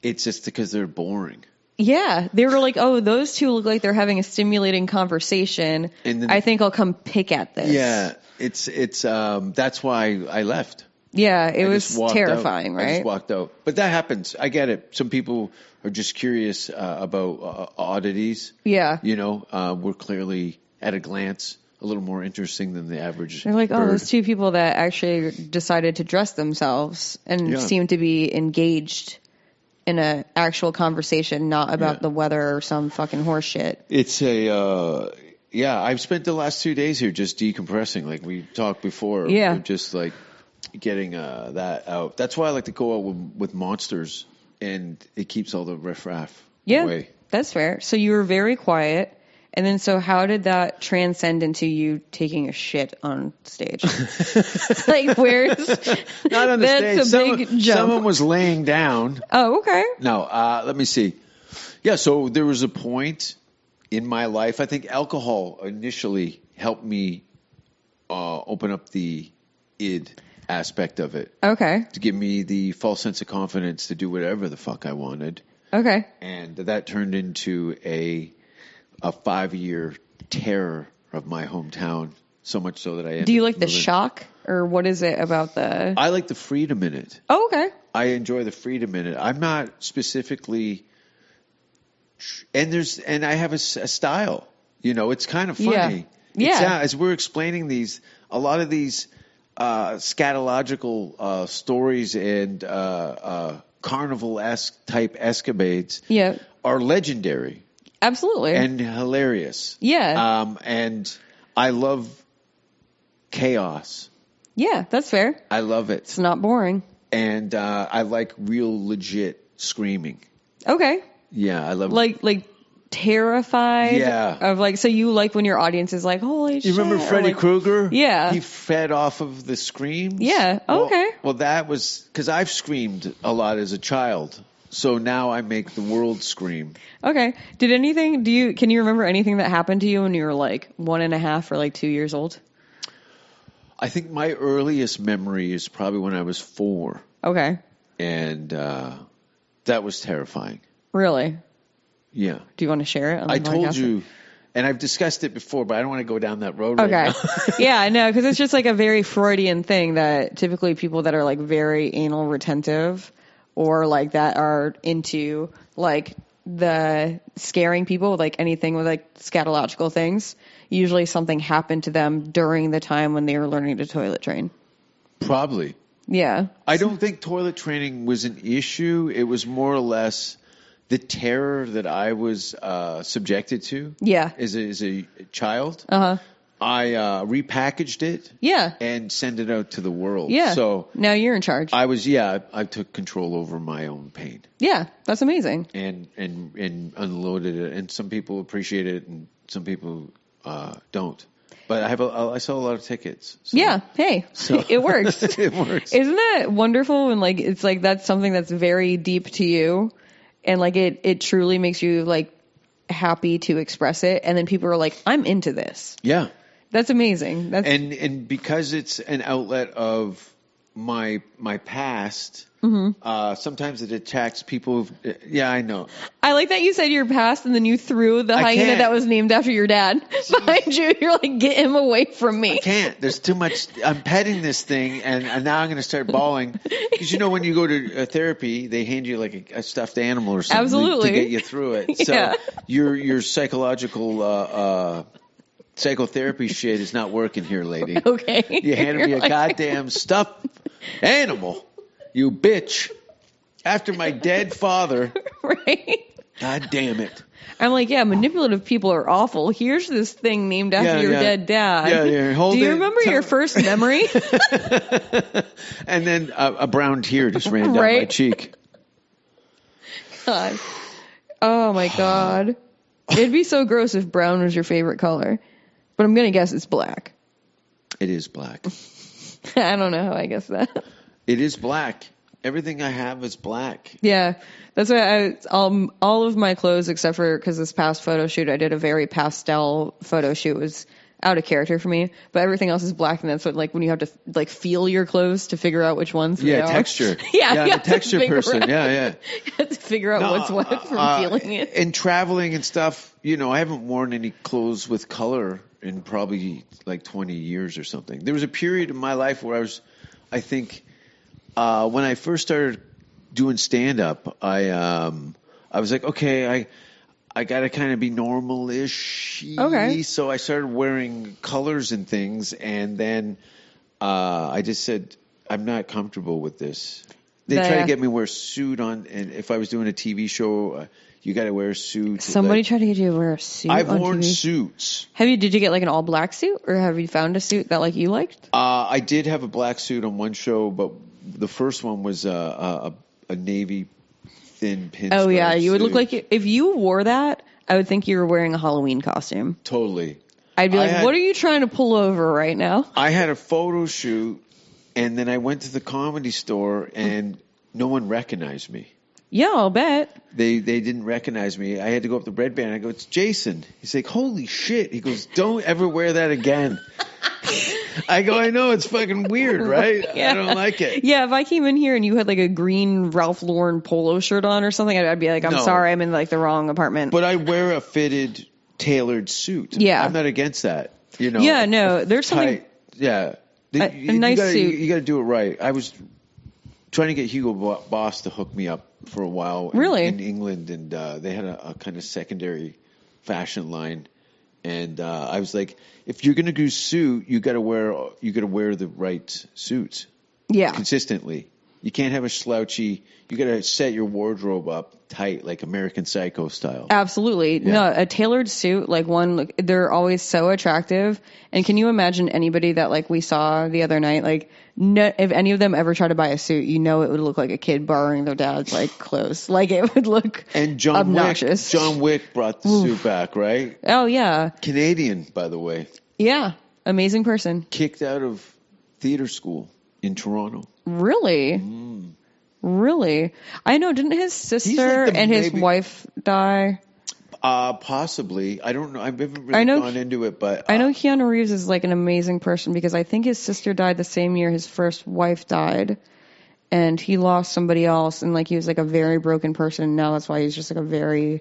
it's just because they're boring. Yeah. They were like, oh, those two look like they're having a stimulating conversation. And then, I think I'll come pick at this. Yeah. It's that's why I left. Yeah, it I was just walked terrifying, out. I right? just walked out. But that happens. I get it. Some people are just curious about oddities. Yeah. You know, we're clearly, at a glance, a little more interesting than the average They're like, oh, bird. those two people that actually decided to dress themselves and seem to be engaged in an actual conversation, not about the weather or some fucking horse shit. It's a, I've spent the last 2 days here just decompressing, like we talked before. Yeah. Just like getting that out. That's why I like to go out with monsters, and it keeps all the riffraff away. That's fair. So you were very quiet. And then, so how did that transcend into you taking a shit on stage? Like, where's... Not on the that's stage. a big jump. Someone was laying down. Oh, okay. No, let me see. Yeah, so there was a point in my life, I think alcohol initially helped me open up the id aspect of it. Okay. To give me the false sense of confidence to do whatever the fuck I wanted. Okay. And that turned into a 5-year terror of my hometown, so much so that I ended Do you like the moving. shock, or what is it about the... I like the freedom in it. Oh, okay. I enjoy the freedom in it. I'm not specifically, and I have a style. You know, it's kind of funny. Yeah. As we're explaining these, a lot of these scatological stories and carnival-esque type escapades are legendary. Absolutely. And hilarious. Yeah. And I love chaos. Yeah, that's fair. I love it. It's not boring. And I like real legit screaming. Okay. Yeah, I love like terrified. Yeah. Of like, so you like when your audience is like, holy shit. You remember Freddy Krueger? Yeah. He fed off of the screams. Yeah. Okay. Well, that was because I've screamed a lot as a child. So now I make the world scream. Okay. Can you remember anything that happened to you when you were like 1.5 or like 2 years old? I think my earliest memory is probably when I was 4. Okay. And that was terrifying. Really? Yeah. Do you want to share it? I told you, and I've discussed it before, but I don't want to go down that road okay. right now. Yeah, I know, because it's just like a very Freudian thing that typically people that are like very anal retentive or like that are into like the scaring people, like anything with like scatological things, usually something happened to them during the time when they were learning to toilet train. Probably. Yeah. I don't think toilet training was an issue. It was more or less the terror that I was subjected to. Yeah. As a child. Uh-huh. I repackaged it. Yeah. And sent it out to the world. Yeah. So now you're in charge. I took control over my own pain. Yeah, that's amazing. And unloaded it. And some people appreciate it and some people don't. But I sell a lot of tickets. So. Yeah. Hey, so. It works. It works. Isn't that wonderful when like it's like that's something that's very deep to you, and like it truly makes you like happy to express it, and then people are like, I'm into this. Yeah. That's amazing. And because it's an outlet of my past, sometimes it attracts people. Yeah, I know. I like that you said your past, and then you threw the hyena that was named after your dad behind you. You're like, get him away from me. I can't. There's too much. I'm petting this thing, and now I'm going to start bawling. Because when you go to therapy, they hand you like a stuffed animal or something Absolutely. to get you through it. Yeah. So your psychological psychotherapy shit is not working here, lady. Okay. You handed me a goddamn stuffed animal, you bitch. After my dead father. Right. God damn it. I'm like, yeah, manipulative people are awful. Here's this thing named after your dead dad. Yeah. Do you remember your first memory? And then a brown tear just ran down my cheek. God. Oh my God. It'd be so gross if brown was your favorite color. But I'm going to guess it's black. It is black. I don't know how I guess that. It is black. Everything I have is black. Yeah. That's why all of my clothes, except for because this past photo shoot, I did a very pastel photo shoot. It was out of character for me, but everything else is black. And that's what, like, when you have to like feel your clothes to figure out which ones. Yeah, texture. Yeah, I'm a texture person. Yeah. You have to figure out what's what from feeling it. And traveling and stuff, I haven't worn any clothes with color in probably like 20 years or something. There was a period in my life where I think when I first started doing stand-up, I was like, okay, I got to kind of be normal-ish. Okay. So I started wearing colors and things, and then I just said, I'm not comfortable with this. They try to get me to wear a suit on, and if I was doing a TV show, you got to wear a suit. Somebody tried to get you to wear a suit. I've on worn TV? suits. Did you get like an all black suit, or have you found a suit that like you liked? I did have a black suit on one show, but the first one was a navy thin pinstripe. Oh yeah, you would suit. look like if you wore that. I would think you were wearing a Halloween costume. Totally. I'd be like, what are you trying to pull over right now? I had a photo shoot, and then I went to the Comedy Store, and no one recognized me. Yeah, I'll bet. They didn't recognize me. I had to go up to Red Band. I go, it's Jason. He's like, holy shit. He goes, don't ever wear that again. I go, I know, it's fucking weird, right? Yeah. I don't like it. Yeah, if I came in here and you had like a green Ralph Lauren polo shirt on or something, I'd be like, I'm sorry, I'm in like the wrong apartment. But I wear a fitted, tailored suit. Yeah. I'm not against that. You know. Yeah, no, there's something. Yeah. A nice suit. You got to do it right. I was trying to get Hugo Boss to hook me up for a while in England, and they had a kind of secondary fashion line. And I was like, if you're gonna do suit, you gotta wear the right suits. Yeah. Consistently. You can't have a slouchy. You gotta set your wardrobe up tight, like American Psycho style. Absolutely. Yeah. No, a tailored suit, like they're always so attractive. And can you imagine anybody that like we saw the other night, like if any of them ever tried to buy a suit, it would look like a kid borrowing their dad's like clothes. Like it would look obnoxious. John Wick brought the suit back, right? Oh yeah. Canadian, by the way. Yeah. Amazing person. Kicked out of theater school in Toronto. Really? Really? I know. Didn't his sister and his wife die? Possibly. I don't know. I haven't really gone into it, but I know Keanu Reeves is like an amazing person because I think his sister died the same year his first wife died, and he lost somebody else, and like he was like a very broken person. And now that's why he's just like a very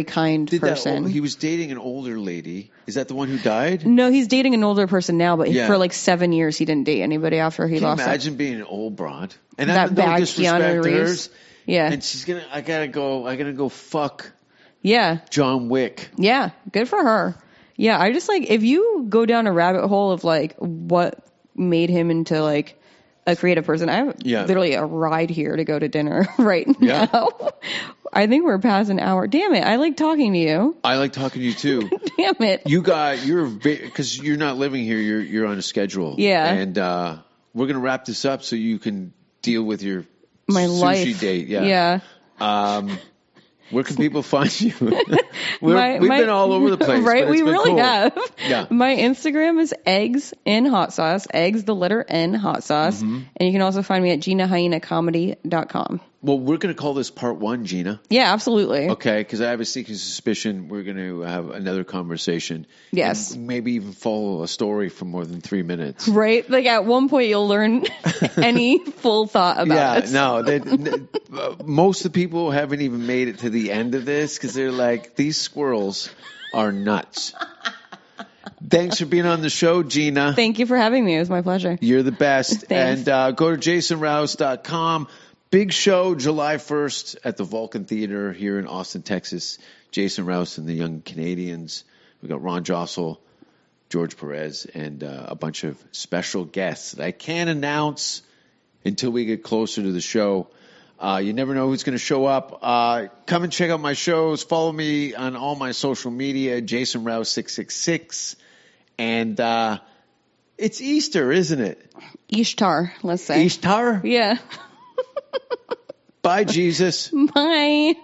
kind person. He was dating an older lady. Is that the one who died? No, he's dating an older person now, but for like 7 years he didn't date anybody after he lost. Can you imagine being an old broad? And that bad Keanu Reeves. Yeah. And she's I gotta go fuck. Yeah. John Wick. Yeah. Good for her. Yeah. I just like, if you go down a rabbit hole of like what made him into like a creative person, I have literally a ride here to go to dinner right now. I think we're past an hour. Damn it. I like talking to you. I like talking to you too. Damn it. Because you're not living here. You're on a schedule. Yeah. And, we're going to wrap this up so you can deal with your my sushi life date. Yeah. Yeah. Where can people find you? We've been all over the place. Right? We really have. Yeah. My Instagram is eggs in hot sauce. Eggs, the letter N, hot sauce. Mm-hmm. And you can also find me at GinaHyenaComedy.com. Well, we're going to call this part 1, Gina. Yeah, absolutely. Okay, because I have a sneaking suspicion we're going to have another conversation. Yes. And maybe even follow a story for more than 3 minutes. Right? Like at one point you'll learn any full thought about us. No. Most of the people haven't even made it to the end of this because they're like, these squirrels are nuts. Thanks for being on the show, Gina. Thank you for having me. It was my pleasure. You're the best. Thanks. And go to jasonrouse.com. Big show July 1st at the Vulcan Theater here in Austin, Texas. Jason Rouse and the Young Canadians. We got Ron Jossel, George Perez, and a bunch of special guests that I can't announce until we get closer to the show. You never know who's going to show up. Come and check out my shows. Follow me on all my social media, Jason Rouse 666. And it's Easter, isn't it? Ishtar, let's say. Ishtar? Yeah. Bye, Jesus. Bye.